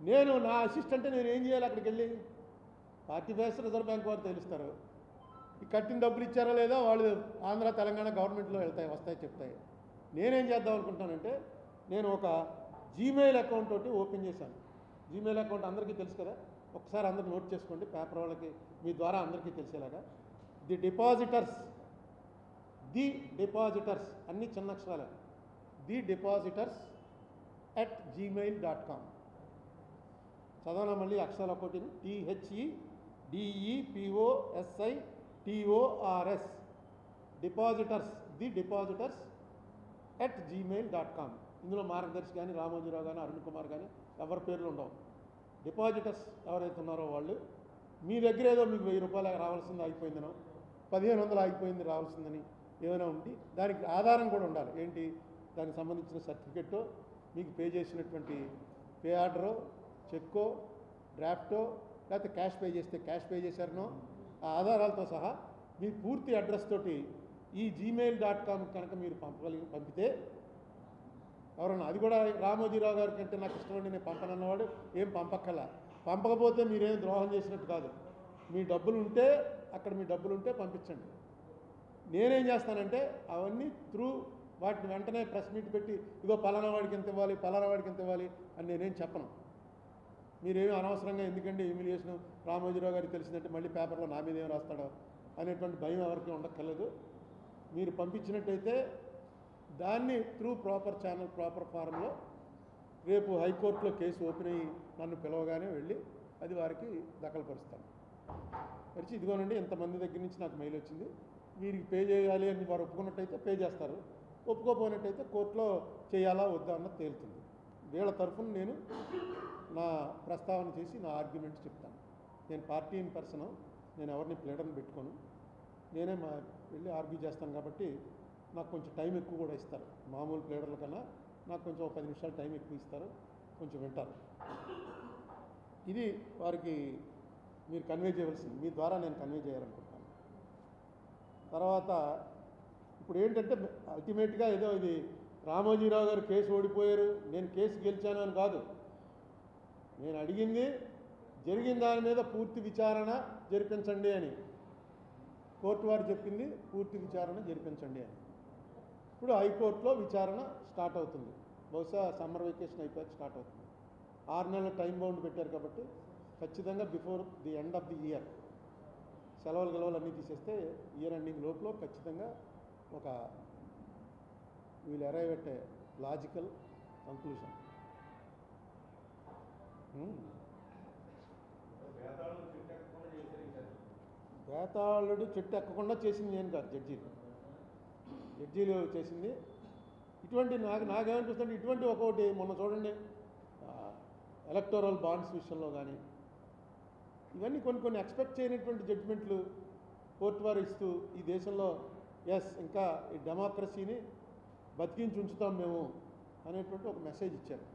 నేను నా అసిస్టెంట్ నేను ఏం చేయాలి? అక్కడికి వెళ్ళి 45 రిజర్వ్ బ్యాంక్ వారు తెలుస్తారు, ఈ కట్టిన డబ్బులు ఇచ్చారో లేదో వాళ్ళు ఆంధ్ర తెలంగాణ గవర్నమెంట్లో వస్తాయి చెప్తాయి. నేనేం చేద్దాం అనుకుంటానంటే, నేను ఒక జీమెయిల్ అకౌంట్ ఒకటి ఓపెన్ చేశాను. జీమెయిల్ అకౌంట్ అందరికీ తెలుసు కదా, ఒకసారి అందరూ నోట్ చేసుకోండి, పేపర్ వాళ్ళకి మీ ద్వారా అందరికీ తెలిసేలాగా. ది డిపాజిటర్స్ అన్ని చిన్న అక్షరాలే, ది డిపాజిటర్స్ @gmail.com. చదవనా మళ్ళీ అక్షరాలు ఒకటి, THEDEPOSITORS, depositors, the depositors @gmail.com. ఇందులో మార్గదర్శి కానీ రామోజీరావు కానీ అరుణ్ కుమార్ కానీ ఎవరి పేర్లు ఉండవు. డిపాజిటర్స్ ఎవరైతే ఉన్నారో వాళ్ళు మీ దగ్గర ఏదో మీకు 1000 రూపాయలు రావాల్సింది అయిపోయిందనో 1500 ఆగిపోయింది రావాల్సిందని ఏమైనా ఉండి దానికి ఆధారం కూడా ఉండాలి. ఏంటి దానికి సంబంధించిన సర్టిఫికెట్టో మీకు పే చేసినటువంటి పే ఆర్డరో చెక్కో డ్రాఫ్టో లేకపోతే క్యాష్ పే చేస్తే క్యాష్ పే చేశారనో ఆ ఆధారాలతో సహా మీ పూర్తి అడ్రస్ తోటి ఈ gmail.com కనుక మీరు పంపితే ఎవరన్నా అది కూడా రామోజీరావు గారి కంటే నాకు ఇష్టమండి నేను పంపనన్నవాడు ఏం పంపక్కలా. పంపకపోతే మీరేం ద్రోహం చేసినట్టు కాదు. మీ డబ్బులు ఉంటే అక్కడ మీ డబ్బులు ఉంటే పంపించండి. నేనేం చేస్తానంటే అవన్నీ వాటిని వెంటనే ప్రెస్ మీట్ పెట్టి ఇగో పలానా వాడికి ఎంత ఇవ్వాలి పలానా వాడికి ఎంత ఇవ్వాలి అని నేనేం చెప్పను. మీరేమీ అనవసరంగా ఎందుకంటే హ్యూమిలియేషన్ రామోజీరావు గారికి తెలిసిందంటే మళ్ళీ పేపర్లో నా మీద ఏం రాస్తాడో అనేటువంటి భయం ఎవరికి ఉండక్కర్లేదు. మీరు పంపించినట్టయితే దాన్ని ప్రాపర్ ఛానల్ ప్రాపర్ ఫారంలో రేపు హైకోర్టులో కేసు ఓపెన్ అయ్యి నన్ను పిలవగానే వెళ్ళి అది వారికి దఖలుపరుస్తాను. పరిచి ఇదిగోనండి ఇంతమంది దగ్గర నుంచి నాకు మెయిల్ వచ్చింది, వీరికి పే చేయాలి అని వారు ఒప్పుకున్నట్టయితే పే చేస్తారు, ఒప్పుకోపోయినట్టయితే కోర్టులో చేయాలా వద్దా అన్నది తేలుతుంది. వీళ్ళ తరఫున నేను నా ప్రస్తావన చేసి నా ఆర్గ్యుమెంట్స్ చెప్తాను. నేను పార్టీ ఇన్ పర్సన్, నేను ఎవరిని ప్లేడర్ని పెట్టుకోను, నేనే వెళ్ళి ఆర్గ్యూ చేస్తాను. కాబట్టి నాకు కొంచెం టైం ఎక్కువ కూడా ఇస్తారు. మామూలు ప్లేడర్ల కన్నా నాకు కొంచెం 10 నిమిషాలు టైం ఎక్కువ ఇస్తారు, కొంచెం వింటారు. ఇది వారికి మీరు కన్వే చేయవలసింది, మీ ద్వారా నేను కన్వే చేయాలనుకుంటాను. తర్వాత ఇప్పుడు ఏంటంటే అల్టిమేట్గా ఏదో ఇది రామోజీరావు గారు కేసు ఓడిపోయారు నేను కేసు గెలిచాను అని కాదు. నేను అడిగింది జరిగిన దాని మీద పూర్తి విచారణ జరిపించండి అని. కోర్టు వారు చెప్పింది పూర్తి విచారణ జరిపించండి అని. ఇప్పుడు హైకోర్టులో విచారణ స్టార్ట్ అవుతుంది. బహుశా సమ్మర్ వెకేషన్ అయిపోయాక స్టార్ట్ అవుతుంది. 6 నెలల టైం బౌండ్ పెట్టారు కాబట్టి ఖచ్చితంగా before the end of the year సెలవులు గెలవలు అన్నీ తీసేస్తే ఇయర్ ఎండింగ్ లోపల ఖచ్చితంగా ఒక we'll arrive at a logical conclusion. వేతాళుడు చెట్టు ఎక్కకుండా చేసింది నేను కాదు, జడ్జీలు చేసింది. ఇటువంటి నాకేమనిపిస్తుంది ఇటువంటి ఒక్కొక్కటి మొన్న చూడండి ఎలక్టోరల్ బాండ్స్ విషయంలో కానీ ఇవన్నీ కొన్ని ఎక్స్పెక్ట్ చేయనటువంటి జడ్జిమెంట్లు కోర్టు వారు ఇస్తూ ఈ దేశంలో ఇంకా ఈ డెమోక్రసీని బతికించి ఉంచుతాం మేము అనేటువంటి ఒక మెసేజ్ ఇచ్చారు.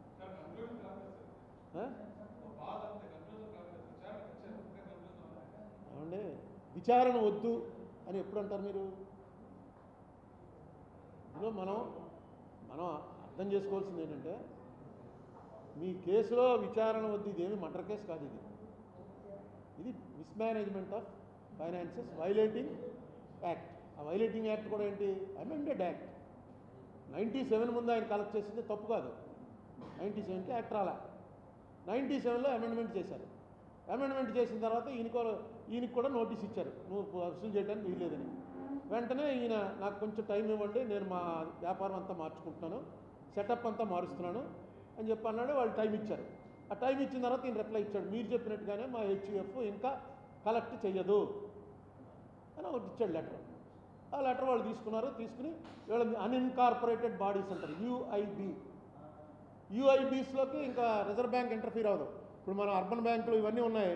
ఏమండి విచారణ వద్దు అని ఎప్పుడు అంటారు మీరు? ఇందులో మనం అర్థం చేసుకోవాల్సింది ఏంటంటే మీ కేసులో విచారణ వద్దు, ఇదేమి మర్డర్ కేసు కాదు, ఇది mismanagement of finances violating act. ఆ వైలేటింగ్ యాక్ట్ కూడా ఏంటి? Amended act. 97 ముందు ఆయన కలెక్ట్ చేసింది తప్పు కాదు, 97కి యాక్ట్ రాలా, 97లో అమెండ్మెంట్ చేశారు. అమెండ్మెంట్ చేసిన తర్వాత ఈయనకి కూడా నోటీస్ ఇచ్చారు, నువ్వు వసూలు చేయడానికి వీల్లేదని. వెంటనే ఈయన నాకు కొంచెం టైం ఇవ్వండి, నేను మా వ్యాపారం అంతా మార్చుకుంటున్నాను, సెటప్ అంతా మారుస్తున్నాను అని చెప్పి అన్నాడు. వాళ్ళు టైం ఇచ్చారు. ఆ టైం ఇచ్చిన తర్వాత ఈయన రిప్లై ఇచ్చాడు, మీరు చెప్పినట్టుగానే మా హెచ్యుఎఫ్ ఇంకా కలెక్ట్ చెయ్యదు అని ఒకటి ఇచ్చాడు లెటర్. ఆ లెటర్ వాళ్ళు తీసుకుని వీళ్ళ అన్ఇన్కార్పొరేటెడ్ బాడీస్ అంటారు, యూఐబీస్లోకి ఇంకా రిజర్వ్ బ్యాంక్ ఇంటర్ఫీర్ అవ్వదు. ఇప్పుడు మన అర్బన్ బ్యాంకులు ఇవన్నీ ఉన్నాయి,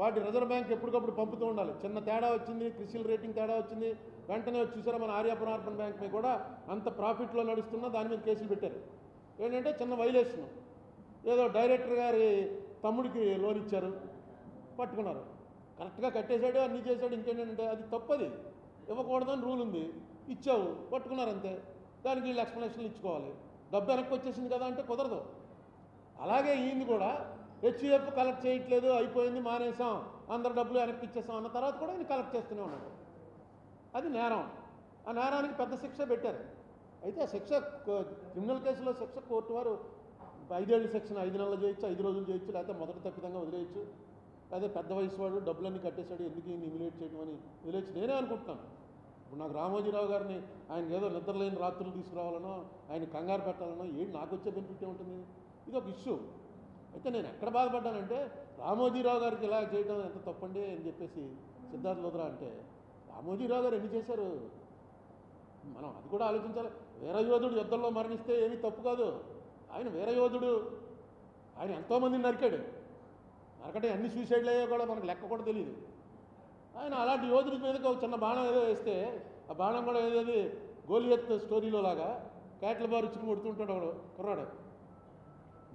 వాటి రిజర్వ్ బ్యాంక్ ఎప్పటికప్పుడు పంపుతూ ఉండాలి. చిన్న తేడా వచ్చింది, క్రిసిల్ రేటింగ్ తేడా వచ్చింది, వెంటనే చూసారా మన ఆర్యాపురం అర్బన్ బ్యాంక్ మీద కూడా అంత ప్రాఫిట్లో నడుస్తున్నా దాని మీద కేసులు పెట్టారు. ఏంటంటే చిన్న వైలేషన్, ఏదో డైరెక్టర్ గారి తమ్ముడికి లోన్ ఇచ్చారు, పట్టుకున్నారు, కరెక్ట్గా కట్టేశాడు, అన్నీ చేశాడు, ఇంకేంటంటే అది తప్పది, ఇవ్వకూడదని రూల్ ఉంది, ఇచ్చావు, పట్టుకున్నారు అంతే. దానికి వీళ్ళు ఎక్స్ప్లెనేషన్లు ఇచ్చుకోవాలి. డబ్బు వెనక్కి వచ్చేసింది కదా అంటే కుదరదు. అలాగే ఈయన్ని కూడా హెచ్యుఎఫ్ కలెక్ట్ చేయట్లేదు, అయిపోయింది, మానేసాం, అందరు డబ్బులు వెనక్కి ఇచ్చేసాం అన్న తర్వాత కూడా ఈయన కలెక్ట్ చేస్తూనే ఉన్నాడు. అది నేరం. ఆ నేరానికి పెద్ద శిక్ష పెట్టారు. అయితే ఆ శిక్ష క్రిమినల్ కేసులో శిక్ష కోర్టు వారు 5 ఏళ్ళ సెక్షన్ 5 నెలలు చేయొచ్చు, 5 రోజులు చేయొచ్చు, లేకపోతే మొదటి తప్పిదంగా వదిలేయచ్చు. అదే పెద్ద వయసు వాడు డబ్బులన్నీ కట్టేశాడు, ఎందుకు ఈయన ఇమిలేట్ చేయడం అని వదిలేయచ్చు. నేనే అనుకుంటున్నాను. ఇప్పుడు నాకు రామోజీరావు గారిని ఆయన ఏదో నిద్రలేని రాత్రులు తీసుకురావాలనో ఆయన కంగారు పెట్టాలనో ఏంటి నాకు వచ్చే బెనిఫిట్ ఉంటుంది? ఇది ఒక ఇష్యూ. అయితే నేను ఎక్కడ బాధపడ్డానంటే రామోజీరావు గారికి ఇలా చేయడం ఎంత తప్పండి అని చెప్పేసి సిద్ధార్థ లోద్రా అంటే, రామోజీరావు గారు ఎన్ని చేశారు? మనం అది కూడా ఆలోచించాలి. వీరయోధుడు యుద్ధంలో మరణిస్తే ఏమీ తప్పు కాదు. ఆయన వీరయోధుడు, ఆయన ఎంతోమందిని నరికాడు. నరకటే అన్ని సూసైడ్లు అయ్యో కూడా మనకు లెక్క కూడా తెలియదు. ఆయన అలాంటి యోధుడి మీదకి ఒక చిన్న బాణం ఏదో వేస్తే ఆ బాణం కూడా ఏదేది గోలియత్ స్టోరీలో లాగా కేట్ల బారు ఇచ్చుకుని కొడుతుంటాడు వాడు కుర్రాడు.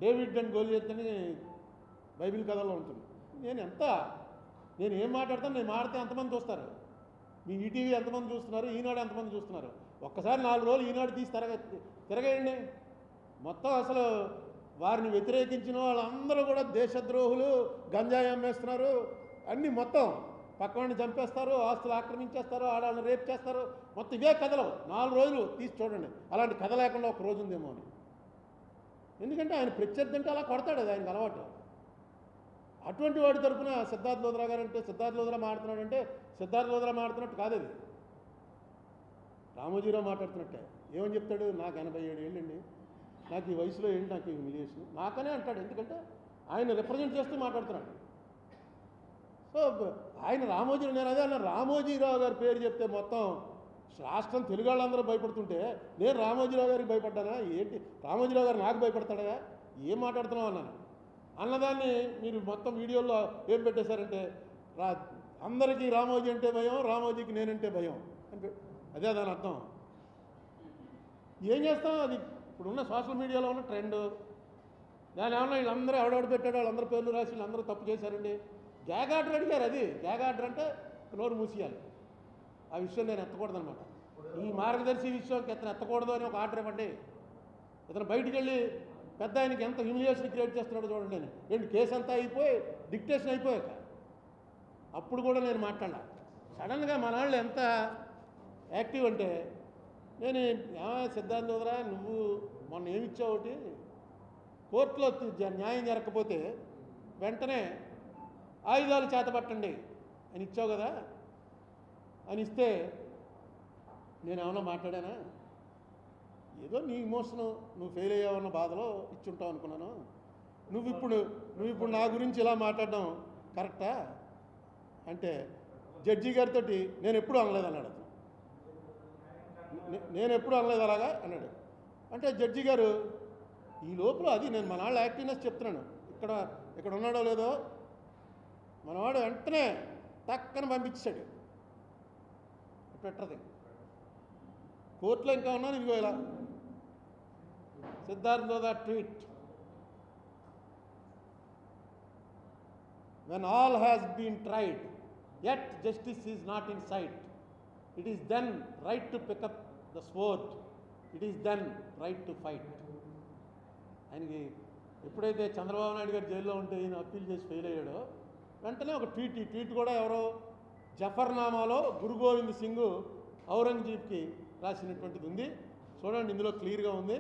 డేవిడ్ అండ్ గోలియత్ అని బైబిల్ కథలో ఉంటుంది. నేను ఏం మాట్లాడతాను, నేను మాడితే ఎంతమంది చూస్తారు? మీ ఈటీవీ ఎంతమంది చూస్తున్నారు, ఈనాడు ఎంతమంది చూస్తున్నారు? ఒక్కసారి 4 రోజులు ఈనాడు తీసి తిరగేయండి. మొత్తం అసలు వారిని వ్యతిరేకించిన వాళ్ళందరూ కూడా దేశద్రోహులు, గంజాయి అమ్మేస్తున్నారు, అన్నీ మొత్తం పక్కవాడిని చంపేస్తారు, ఆస్తులు ఆక్రమించేస్తారు, ఆడవాళ్ళని రేప్ చేస్తారు. మొత్తం ఇవే కథలు 4 రోజులు తీసి చూడండి. అలాంటి కథ లేకుండా ఒక రోజు ఉందేమో అని. ఎందుకంటే ఆయన ప్రత్యర్థి అంటే అలా కొడతాడు, అది ఆయనకు అలవాటు. అటువంటి వాడి తరఫున సిద్ధార్థ్ లోద్రా గారు అంటే సిద్ధార్థ్ లోద్రా మాట్లాడుతున్నాడంటే సిద్ధార్థ్ లోద్రా మాట్లాడుతున్నట్టు కాదు, అది రామోజీరావు మాట్లాడుతున్నట్టే. ఏమని చెప్తాడు? నాకు 87 ఏళ్ళండి, నాకు ఈ వయసులో ఏంటి నాకు ఈ మిలియేషన్ నాకనే అంటాడు. ఎందుకంటే ఆయన రిప్రజెంట్ చేస్తూ మాట్లాడుతున్నాడు. సో ఆయన రామోజీరావు, నేను అదే అన్న, రామోజీరావు గారి పేరు చెప్తే మొత్తం రాష్ట్రం తెలుగు వాళ్ళందరూ భయపడుతుంటే నేను రామోజీరావు గారికి భయపడ్డానా ఏంటి? రామోజీరావు గారు నాకు భయపడతాడా? ఏం మాట్లాడుతున్నావు అన్నాను. అన్నదాన్ని మీరు మొత్తం వీడియోల్లో ఏం పెట్టేశారంటే అందరికీ రామోజీ అంటే భయం, రామోజీకి నేనంటే భయం అంటే అదే దాని అర్థం. ఏం చేస్తాం? అది ఇప్పుడున్న సోషల్ మీడియాలో ఉన్న ట్రెండ్. దాని ఏమన్నా వీళ్ళందరూ ఎవడెవడు పెట్టాడు, వాళ్ళందరూ పేర్లు రాసి వీళ్ళందరూ తప్పు చేశారండి. గ్యాగ్ ఆర్డర్ అడిగారు. అది గ్యాగ్ ఆర్డర్ అంటే నోరు మూసేయాలి. ఆ విషయం నేను ఎత్తకూడదు అనమాట. ఈ మార్గదర్శి విషయం ఎత్తకూడదు అని ఒక ఆర్డర్ ఇవ్వండి. ఇతను బయటికి వెళ్ళి పెద్ద ఆయనకి ఎంత హ్యూమిలియేషన్ క్రియేట్ చేస్తున్నాడో చూడండి. నేను ఏంటి కేసు అంతా అయిపోయి డిక్టేషన్ అయిపోయాక అప్పుడు కూడా నేను మాట్లాడా. సడన్గా మన వాళ్ళు ఎంత యాక్టివ్ అంటే నేను సిద్ధార్థ్ లోద్రా నువ్వు మొన్న ఏమిచ్చావు, ఒకటి కోర్టులో న్యాయం జరగకపోతే వెంటనే ఆయుధాలు చేతపట్టండి అని ఇచ్చావు కదా అని ఇస్తే నేను ఏమన్నా మాట్లాడానా? ఏదో నీ ఇమోషను, నువ్వు ఫెయిల్ అయ్యావన్న బాధలో ఇచ్చుంటావు అనుకున్నాను. నువ్వు ఇప్పుడు నా గురించి ఇలా మాట్లాడడం కరెక్టా అంటే జడ్జి గారితో నేను ఎప్పుడూ అనలేదు అన్నాడు. నేను ఎప్పుడు అనలేదు అలాగా అన్నాడు. అంటే జడ్జి గారు ఈ లోపల అది నేను మన వాళ్ళ యాక్టివ్నెస్ చెప్తున్నాను. ఇక్కడ ఉన్నాడో లేదో మనవాడు వెంటనే టక్కన పంపించాడు. పెట్టది కోర్టులో ఇంకా ఉన్నాను. ఇదిగో ఇలా Siddharth Luthra tweet, when all has been tried yet justice is not in sight, it is then right to pick up the sword, it is then right to fight. ఆయనకి ఎప్పుడైతే చంద్రబాబు నాయుడు గారు జైల్లో ఉంటే ఈయన అప్పీల్ చేసి ఫెయిల్ అయ్యాడో వెంటనే ఒక ట్వీట్, ఈ ట్వీట్ కూడా ఎవరో జఫర్నామాలో గురు గోవింద్ సింగ్ ఔరంగజేబ్కి రాసినటువంటిది ఉంది. చూడండి, ఇందులో క్లియర్గా ఉంది.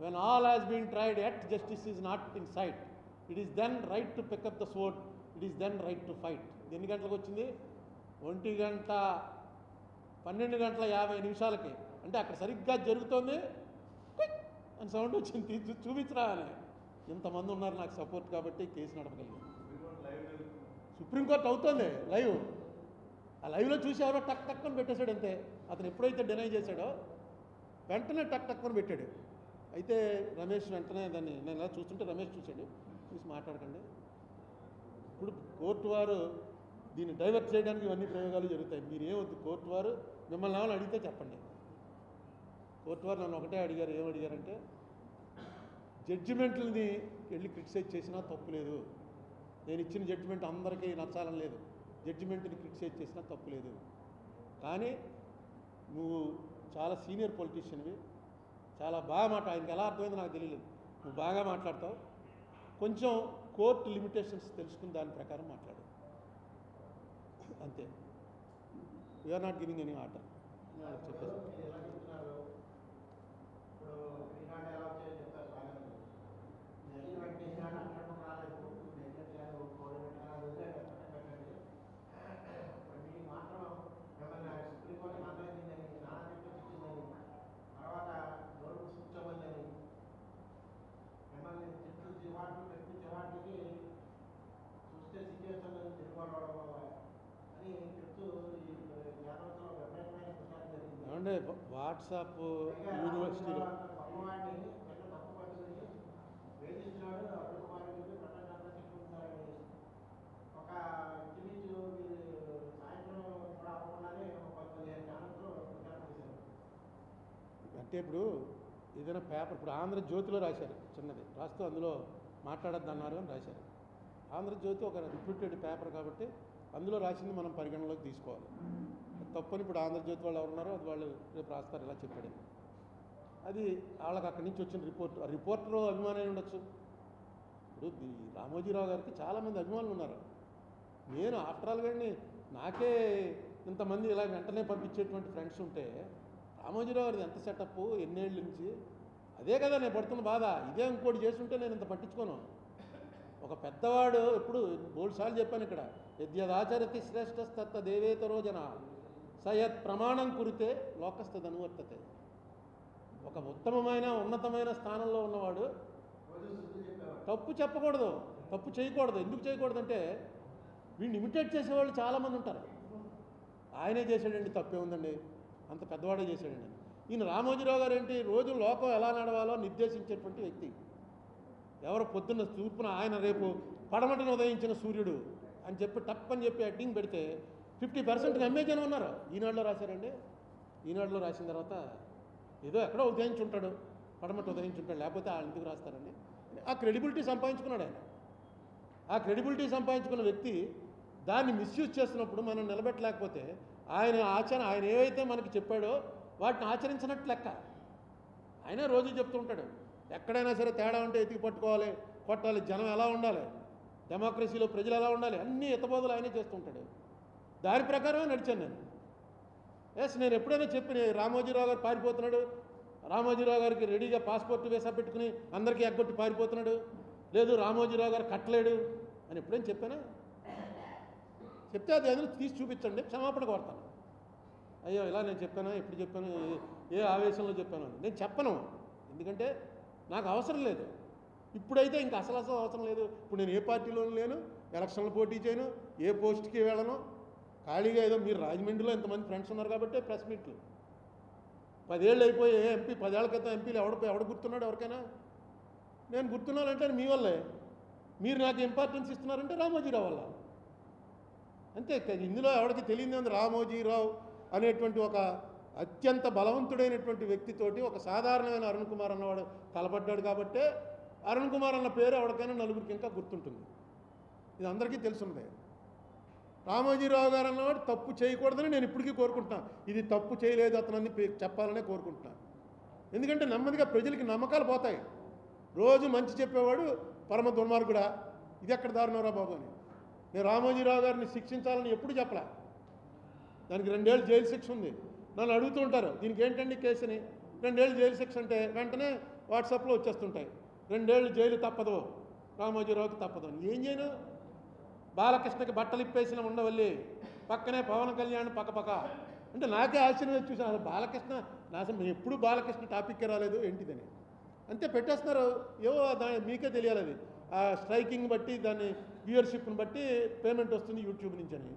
when all has been tried yet justice is not in sight, it is then right to pick up the sword, it is then right to fight. ఎన్ని గంటలకు వచ్చింది? 1:12:50 అంటే అక్కడ సరిగ్గా జరుగుతోంది అని సౌండ్ వచ్చింది. చూపించరా అని ఇంతమంది ఉన్నారు నాకు సపోర్ట్ కాబట్టి కేసు నడపగలిగింది. సుప్రీంకోర్టు అవుతోంది లైవ్. ఆ లైవ్లో చూసి ఎవరో టక్ టక్కని పెట్టేశాడు అంతే. అతను ఎప్పుడైతే డినై చేశాడో వెంటనే టక్ టక్కని పెట్టాడు. అయితే రమేష్ వెంటనే దాన్ని నేను ఇలా చూస్తుంటే రమేష్ చూశాడు, చూసి మాట్లాడకండి, ఇప్పుడు కోర్టు వారు దీన్ని డైవర్ట్ చేయడానికి ఇవన్నీ ప్రయోగాలు జరుగుతాయి, మీరేమొద్దు, కోర్టు వారు మిమ్మల్ని ఏమైనా అడిగితే చెప్పండి. కోర్టు వారు నన్ను ఒకటే అడిగారు. ఏమడిగారంటే జడ్జిమెంట్లని వెళ్ళి క్రిటిసైజ్ చేసినా తప్పు లేదు, నేను ఇచ్చిన జడ్జిమెంట్ అందరికీ నచ్చాలని లేదు, జడ్జిమెంట్ని క్రిటిసైజ్ చేసినా తప్పు లేదు, కానీ నువ్వు చాలా సీనియర్ పొలిటీషియన్వి, చాలా బాగా ఆయనకి ఎలా అర్థమైందో నాకు తెలియలేదు, నువ్వు బాగా మాట్లాడతావు, కొంచెం కోర్టు లిమిటేషన్స్ తెలుసుకుని దాని ప్రకారం మాట్లాడు అంతే. We're not giving any order చెప్పేసి. అంటే వాట్సాప్ యూనివర్సిటీలో అంటే ఇప్పుడు ఏదైనా పేపర్ ఇప్పుడు ఆంధ్రజ్యోతిలో రాశారు చిన్నది రాస్తూ అందులో మాట్లాడద్దు అన్నారు అని రాశారు. ఆంధ్రజ్యోతి ఒక రిప్యూటెడ్ పేపర్ కాబట్టి అందులో రాసింది మనం పరిగణలోకి తీసుకోవాలి. తప్పని ఇప్పుడు ఆంధ్రజ్యోతి వాళ్ళు ఎవరున్నారో అది వాళ్ళు రేపు రాస్తారు ఇలా చెప్పాడు. అది వాళ్ళకి అక్కడి నుంచి వచ్చిన రిపోర్టరు అభిమానం ఉండొచ్చు. ఇప్పుడు ఈ రామోజీరావు గారికి చాలామంది అభిమానులు ఉన్నారు. నేను ఆఫ్టర్ ఆల్ గారిని నాకే ఇంతమంది ఇలా వెంటనే పంపించేటువంటి ఫ్రెండ్స్ ఉంటే రామోజీరావు గారిది ఎంత సెటప్ ఎన్నేళ్ళ నుంచి అదే కదా నేను పడుతున్న బాధ. ఇదే ఇంకోటి చేస్తుంటే నేను ఇంత పట్టించుకోను. ఒక పెద్దవాడు ఎప్పుడు బోల్సార్లు చెప్పాను ఇక్కడ, యద్యదాచరతి శ్రేష్ఠస్తత్త దేవేతరో జన సయత్ ప్రమాణం కురితే లోకస్తదనువర్తతే. ఒక ఉత్తమమైన ఉన్నతమైన స్థానంలో ఉన్నవాడు తప్పు చెప్పకూడదు, తప్పు చేయకూడదు. ఎందుకు చేయకూడదు అంటే వీడిని ఇమిటేట్ చేసేవాళ్ళు చాలామంది ఉంటారు. ఆయనే చేశాడండి, తప్పే ఉందండి, అంత పెద్దవాడే చేశాడండి. ఈయన రామోజీరావు గారు ఏంటి, రోజు లోకం ఎలా నడవాలో నిర్దేశించేటువంటి వ్యక్తి. ఎవరు పొద్దున్న తూర్పున ఆయన రేపు పడమటను ఉదయించిన సూర్యుడు అని చెప్పి టప్పని చెప్పి హెడ్డింగ్ పెడితే 50% నమ్మే జనం ఉన్నారు. ఈనాడులో రాశారండి. ఈనాడులో రాసిన తర్వాత ఏదో ఎక్కడో ఉదయించుంటాడు, పడమట ఉదయించుంటాడు, లేకపోతే వాళ్ళు ఎందుకు రాస్తారండి. ఆ క్రెడిబిలిటీ సంపాదించుకున్నాడు ఆయన. ఆ క్రెడిబిలిటీ సంపాదించుకున్న వ్యక్తి దాన్ని మిస్యూజ్ చేస్తున్నప్పుడు మనం నిలబెట్టలేకపోతే ఆయన ఏవైతే మనకి చెప్పాడో వాటిని ఆచరించినట్టు లెక్క. ఆయనే రోజు చెప్తూ ఉంటాడు, ఎక్కడైనా సరే తేడా ఉంటే ఎతికి పట్టుకోవాలి, కొట్టాలి, జనం ఎలా ఉండాలి, డెమోక్రసీలో ప్రజలు ఎలా ఉండాలి, అన్ని ఎత్తబోదలు ఆయనే చేస్తుంటాడు. దాని ప్రకారమే నడిచాను నేను. నేను ఎప్పుడైనా చెప్పిన రామోజీరావు గారు పారిపోతున్నాడు, రామోజీరావు గారికి రెడీగా పాస్పోర్ట్ వీసా పెట్టుకుని అందరికీ ఎగ్గొట్టి పారిపోతున్నాడు, లేదు రామోజీరావు గారు కట్టలేడు అని ఎప్పుడైనా చెప్పానా? చెప్తే అది ఏదైనా తీసి చూపించండి, క్షమాపణ కోరుతాను. అయ్యో ఇలా నేను చెప్పాను, ఎప్పుడు చెప్పాను, ఏ ఆవేశంలో చెప్పాను నేను చెప్పను. ఎందుకంటే నాకు అవసరం లేదు. ఇప్పుడైతే ఇంకా అసలు అవసరం లేదు. ఇప్పుడు నేను ఏ పార్టీలోనూ లేను, ఎలక్షన్లు పోటీ చేయను, ఏ పోస్ట్కి వెళ్ళను. ఖాళీగా ఏదో మీరు రాజమండ్రిలో ఎంతమంది ఫ్రెండ్స్ ఉన్నారు కాబట్టి ప్రెస్ మీట్లు. 10 ఏళ్ళు అయిపోయి ఎంపీ, 10 ఏళ్ల క్రితం ఎంపీలు ఎవడు గుర్తున్నాడు ఎవరికైనా? నేను గుర్తున్నానంటే మీ వల్లే. మీరు నాకు ఇంపార్టెన్స్ ఇస్తున్నారంటే రామోజీరావు వల్ల. అంతే. ఇందులో ఎవరికి తెలియదు, రామోజీరావు అనేటువంటి ఒక అత్యంత బలవంతుడైనటువంటి వ్యక్తితోటి ఒక సాధారణమైన అరుణ్ కుమార్ అన్నవాడు తలపడ్డాడు కాబట్టే అరుణ్ కుమార్ అన్న పేరు ఎవరికైనా నలుగురికి ఇంకా గుర్తుంటుంది. ఇది అందరికీ తెలుసున్నదే. రామోజీరావు గారు అన్నవాడు తప్పు చేయకూడదని నేను ఇప్పటికీ కోరుకుంటున్నాను. ఇది తప్పు చేయలేదు అతనని చెప్పాలనే కోరుకుంటున్నాను. ఎందుకంటే నెమ్మదిగా ప్రజలకి నమ్మకాలు పోతాయి. రోజు మంచి చెప్పేవాడు పరమ దుర్మార్గుడా, ఇది ఎక్కడ దారుణంరా బాబు అని. నేను రామోజీరావు గారిని శిక్షించాలని ఎప్పుడు చెప్పలే. దానికి 2 ఏళ్ళు జైలు శిక్ష ఉంది. నన్ను అడుగుతూ ఉంటారు, దీనికి ఏంటండి కేసుని? 2 ఏళ్ళు జైలు శిక్ష అంటే వెంటనే వాట్సాప్లో వచ్చేస్తుంటాయి, 2 ఏళ్ళు జైలు తప్పదు, రామోజీరావుకి తప్పదు అని. ఏం చేయను? బాలకృష్ణకి బట్టలు ఇప్పేసిన ఉండవల్లి, పక్కనే పవన్ కళ్యాణ్ పక్కపక్క అంటే నాకే ఆశ్చర్యం వచ్చి చూసాను. అసలు బాలకృష్ణ మేము ఎప్పుడు బాలకృష్ణ టాపిక్కే రాలేదు ఏంటిదని. అంతే పెట్టేస్తున్నారు. ఏవో దాని మీకే తెలియాలి. అది ఆ స్ట్రైకింగ్ బట్టి దాన్ని వ్యూయర్షిప్ని బట్టి పేమెంట్ వస్తుంది యూట్యూబ్ నుంచి అని.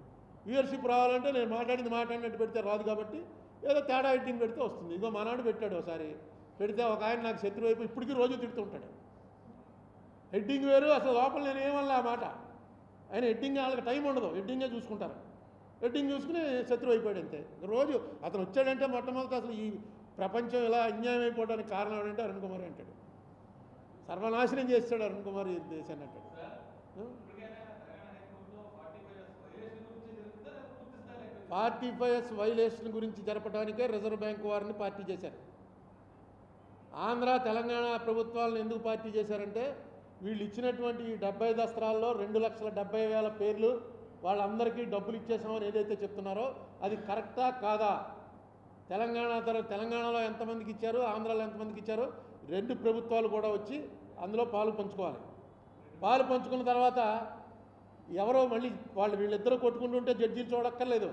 వ్యూయర్షిప్ రావాలంటే నేను మాట్లాడినట్టు పెడితే రాదు కాబట్టి ఏదో తేడా ఎడ్డింగ్ పెడితే వస్తుంది. ఇగో మనాడు పెట్టాడు ఒకసారి, పెడితే ఒక ఆయన నాకు శత్రువు అయిపోయి ఇప్పటికీ రోజు తిడుతుంటాడు. హెడ్డింగ్ వేరు, అసలు లోపల నేను ఏమన్నా ఆ మాట. ఆయన హెడ్డింగ్ వాళ్ళకి టైం ఉండదు, హెడ్డింగే చూసుకుంటారు. హెడ్డింగ్ చూసుకుని శత్రువు అయిపోయాడు అంతే. రోజు అతను వచ్చాడంటే మొట్టమొదటి అసలు ఈ ప్రపంచం ఇలా అన్యాయం అయిపోవడానికి కారణం ఏంటంటే అరుణ్ కుమార్ అంటాడు. సర్వనాశనం చేస్తాడు అరుణ్ కుమార్ ఈ దేశాన్ని అంటాడు. 45S వైలేషన్ గురించి జరపడానికే రిజర్వ్ బ్యాంక్ వారిని పార్టీ చేశారు. ఆంధ్ర తెలంగాణ ప్రభుత్వాలను ఎందుకు పార్టీ చేశారంటే వీళ్ళు ఇచ్చినటువంటి ఈ 70 దస్త్రాల్లో 2,70,000 పేర్లు వాళ్ళందరికీ డబ్బులు ఇచ్చేసామని ఏదైతే చెప్తున్నారో అది కరెక్టా కాదా? తెలంగాణలో ఎంతమందికి ఇచ్చారు, ఆంధ్రాలో ఎంతమందికి ఇచ్చారు, 2 ప్రభుత్వాలు కూడా వచ్చి అందులో పాలు పంచుకోవాలి. పాలు పంచుకున్న తర్వాత ఎవరో మళ్ళీ వీళ్ళిద్దరూ కొట్టుకుంటుంటే జడ్జీలు చూడక్కర్లేదు.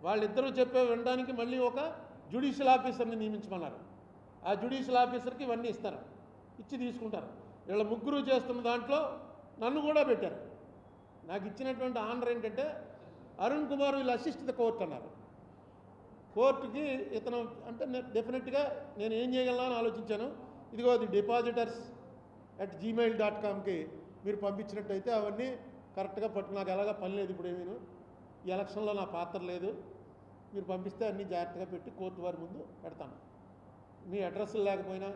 వాళ్ళిద్దరూ చెప్పే వినడానికి మళ్ళీ ఒక జ్యుడిషియల్ ఆఫీసర్ని నియమించమన్నారు. ఆ జ్యుడిషియల్ ఆఫీసర్కి ఇవన్నీ ఇస్తారు, ఇచ్చి తీసుకుంటారు. వీళ్ళ ముగ్గురు చేస్తున్న దాంట్లో నన్ను కూడా పెట్టారు. నాకు ఇచ్చినటువంటి ఆనర్ ఏంటంటే అరుణ్ కుమార్ వీళ్ళు అసిస్ట్ ద కోర్ట్ అన్నారు. కోర్టుకి ఇతను అంటే డెఫినెట్గా నేను ఏం చేయగలను అని ఆలోచించాను. ఇదిగో అది depositors@gmail.comకి మీరు పంపించినట్టయితే అవన్నీ కరెక్ట్గా పట్టు. నాకు ఎలాగా పని లేదు ఇప్పుడు ఏమీను, ఈ ఎలక్షన్లో నా పాత్ర లేదు. మీరు పంపిస్తే అన్నీ జాగ్రత్తగా పెట్టి కోర్టు వారి ముందు పెడతాను. మీ అడ్రస్లు లేకపోయినా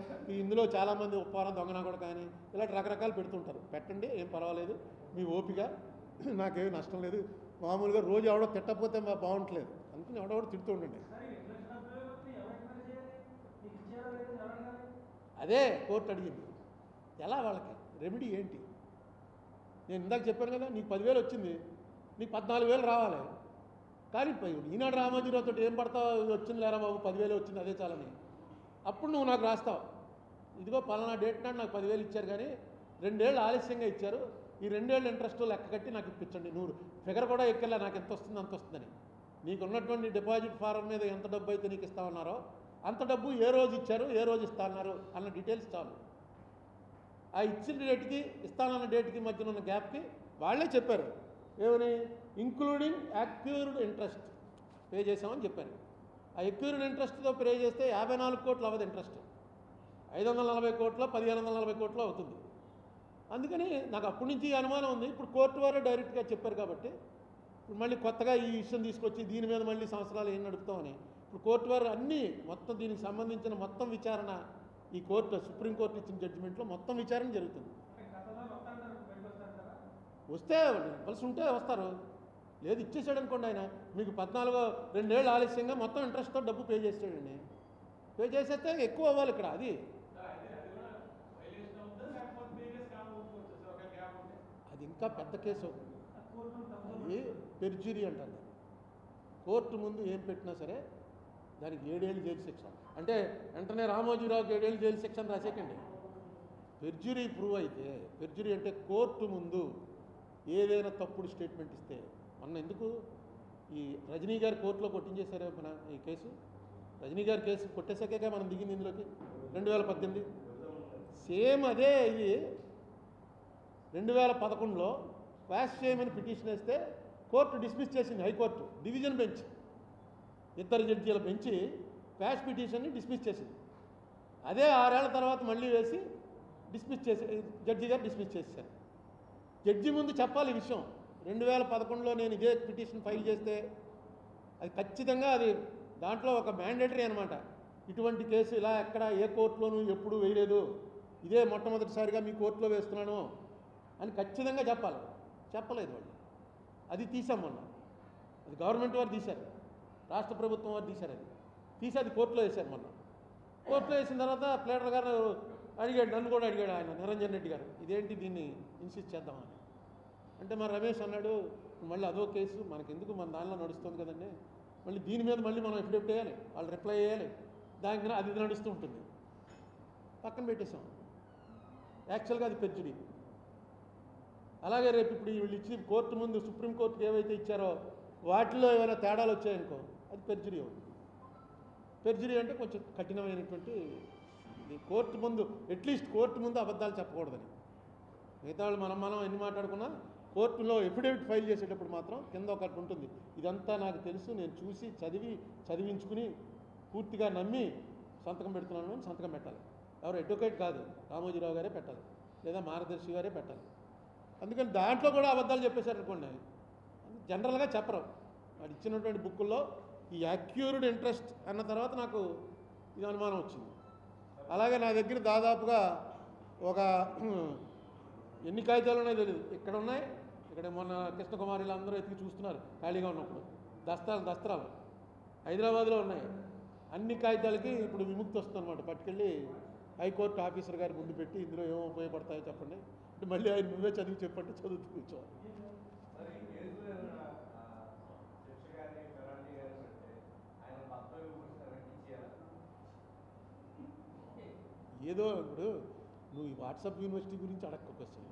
ఇందులో చాలామంది ఉప్పారం దొంగన కూడా కానీ ఇలాంటి రకరకాలు పెడుతుంటారు. పెట్టండి, ఏం పర్వాలేదు, మీ ఓపిక, నాకేమీ నష్టం లేదు. మామూలుగా రోజు ఎవడో తిట్టకపోతే బాగుంటలేదు, అందుకని ఎవడో తిడుతూ ఉండండి. అదే కోర్టు అడిగింది, ఎలా వాళ్ళకి రెమెడీ ఏంటి? నేను ఇందాక చెప్పాను కదా, నీకు 10,000 వచ్చింది, నీకు 14,000 రావాలి. కానీ ఈనాడు రామోజీరావుతో ఏం పడతావు, వచ్చింది లేరా బాబు 10,000 వచ్చింది అదే చాలని. అప్పుడు నువ్వు నాకు రాస్తావు, ఇదిగో పలానా డేట్ నాడు నాకు 10,000 ఇచ్చారు కానీ 2 ఏళ్ళు ఆలస్యంగా ఇచ్చారు, ఈ 2 ఏళ్ళు ఇంట్రెస్ట్ లెక్క కట్టి నాకు ఇప్పించండి. నువ్వు ఫిగర్ కూడా ఎక్కెళ్ళా, నాకు ఎంత వస్తుంది అంత వస్తుందని. నీకు ఉన్నటువంటి డిపాజిట్ ఫారం మీద ఎంత డబ్బు అయితే నీకు ఇస్తామన్నారో అంత డబ్బు ఏ రోజు ఇచ్చారు, ఏ రోజు ఇస్తా అన్నారు అన్న డీటెయిల్స్ చాలు. ఆ ఇచ్చిన డేట్కి ఇస్తానన్న డేట్కి మధ్యన ఉన్న గ్యాప్కి వాళ్ళే చెప్పారు ఏమని, ఇంక్లూడింగ్ యాక్యూర్డ్ ఇంట్రెస్ట్ పే చేసామని చెప్పారు. ఆ ఎక్యూర్డ్ ఇంట్రెస్ట్తో పే చేస్తే 54 కోట్లు అవ్వదు ఇంట్రెస్ట్, 540 కోట్ల 1,540 కోట్లు అవుతుంది. అందుకని నాకు అప్పటి నుంచి అనుమానం ఉంది. ఇప్పుడు కోర్టు వారే డైరెక్ట్గా చెప్పారు కాబట్టి ఇప్పుడు మళ్ళీ కొత్తగా ఈ విషయం తీసుకొచ్చి దీని మీద మళ్ళీ సంవత్సరాలు ఏం నడుపుతామని ఇప్పుడు కోర్టు వారు అన్నీ మొత్తం దీనికి సంబంధించిన మొత్తం విచారణ ఈ కోర్టు సుప్రీంకోర్టు ఇచ్చిన జడ్జిమెంట్లో మొత్తం విచారణ జరుగుతుంది. వస్తే ఇవ్వాల్సి ఉంటే వస్తారు, లేదు ఇచ్చేసాడు అనుకోండి ఆయన మీకు 2 ఏళ్ళు ఆలస్యంగా మొత్తం ఇంట్రెస్ట్తో డబ్బు పే చేసాడండి. పే చేసేస్తే ఎక్కువ అవ్వాలి ఇక్కడ. అది ఇంకా పెద్ద కేసు, అది పెర్జురీ అంటారు. కోర్టు ముందు ఏం పెట్టినా సరే దానికి 7 ఏళ్ళు జైలు శిక్ష. అంటే వెంటనే రామోజీరావుకి 7 ఏళ్ళు జైలు శిక్ష అని రాసేకండి. పెర్జురీ ప్రూవ్ అయితే, పెర్జురీ అంటే కోర్టు ముందు ఏదైనా తప్పుడు స్టేట్మెంట్ ఇస్తే, మొన్న ఎందుకు ఈ రజనీ గారు కోర్టులో కొట్టించేశారు మన ఈ కేసు, రజనీ గారి కేసు కొట్టేసాకే మనం దిగింది ఇందులోకి 2018. సేమ్ అదే ఇది 2011లో క్వాష్ చేయమని పిటిషన్ వేస్తే కోర్టు డిస్మిస్ చేసింది. హైకోర్టు డివిజన్ బెంచ్ 2 జడ్జీల బెంచి క్వాష్ పిటిషన్ని డిస్మిస్ చేసింది. అదే 6 ఏళ్ల తర్వాత మళ్ళీ వేసి డిస్మిస్ చేసి జడ్జి గారు డిస్మిస్ చేశారు. జడ్జి ముందు చెప్పాలి ఈ విషయం. 2011లో నేను ఇదే పిటిషన్ ఫైల్ చేస్తే అది ఖచ్చితంగా అది దాంట్లో ఒక మ్యాండేటరీ అనమాట. ఇటువంటి కేసు ఇలా ఎక్కడ ఏ కోర్టులోనూ ఎప్పుడు వేయలేదు, ఇదే మొట్టమొదటిసారిగా మీ కోర్టులో వేస్తున్నాను అని ఖచ్చితంగా చెప్పాలి. చెప్పలేదు వాళ్ళు. అది తీసాం మొన్న, అది గవర్నమెంట్ వారు తీశారు, రాష్ట్ర ప్రభుత్వం వారు తీశారు. అది తీసి అది కోర్టులో వేశారు. మొన్న కోర్టులో వేసిన తర్వాత ప్లేటర్ గారు అడిగాడు, నన్ను కూడా అడిగాడు ఆయన నిరంజన్ రెడ్డి గారు, ఇదేంటి దీన్ని ఇన్సిస్ట్ చేద్దామని. అంటే మరి రమేష్ అన్నాడు, మళ్ళీ అదో కేసు మనకెందుకు, మన దానిలో నడుస్తుంది కదండి, మళ్ళీ దీని మీద మళ్ళీ మనం ఎఫిడవిట్ వేయాలి, వాళ్ళు రిప్లై చేయాలి, దానికి అది నడుస్తూ ఉంటుంది, పక్కన పెట్టేశాం. యాక్చువల్గా అది పెర్జురీ. అలాగే రేపు ఇప్పుడు వీళ్ళు ఇచ్చి కోర్టు ముందు సుప్రీంకోర్టుకి ఏవైతే ఇచ్చారో వాటిలో ఏమైనా తేడాలు వచ్చాయనుకో అది పెర్జురీ అవుతుంది. పెర్జురీ అంటే కొంచెం కఠినమైనటువంటి కోర్టు ముందు, అట్లీస్ట్ కోర్టు ముందు అబద్ధాలు చెప్పకూడదని. మిగతా వాళ్ళు మనం ఎన్ని మాట్లాడుకున్నా కోర్టులో ఎఫిడవిట్ ఫైల్ చేసేటప్పుడు మాత్రం కింద ఒకటి ఉంటుంది, ఇదంతా నాకు తెలుసు, నేను చూసి చదివించుకుని పూర్తిగా నమ్మి సంతకం పెడుతున్నాను అని సంతకం పెట్టాలి. ఎవరు అడ్వకేట్ కాదు, రామోజీరావు గారే పెట్టాలి లేదా మార్గదర్శి గారే పెట్టాలి. అందుకని దాంట్లో కూడా అబద్ధాలు చెప్పేశారు అనుకోండి, జనరల్గా చెప్పరు. వాడు ఇచ్చినటువంటి బుక్కుల్లో ఈ అక్యూర్డ్ ఇంట్రెస్ట్ అన్న తర్వాత నాకు ఇది అనుమానం వచ్చింది. అలాగే నా దగ్గర దాదాపుగా ఒక ఎన్ని కాగితాలు ఉన్నాయో తెలియదు, ఇక్కడ ఉన్నాయి, ఇక్కడ మొన్న కృష్ణకుమారిలు అందరూ ఎత్తికి చూస్తున్నారు ఖాళీగా ఉన్నప్పుడు, దస్త్రాలు హైదరాబాద్లో ఉన్నాయి. అన్ని కాగితాలకి ఇప్పుడు విముక్తి వస్తుంది అనమాట. పట్టుకెళ్ళి హైకోర్టు ఆఫీసర్ గారి ముందు పెట్టి ఇందులో ఏమో ఉపయోగపడతాయో చెప్పండి అంటే మళ్ళీ ఆయన నువ్వే చదివి చెప్పంటే చదువుతూ కూర్చోవాలి. ఏదో ఇప్పుడు నువ్వు ఈ వాట్సాప్ యూనివర్సిటీ గురించి అడక్క క్వశ్చన్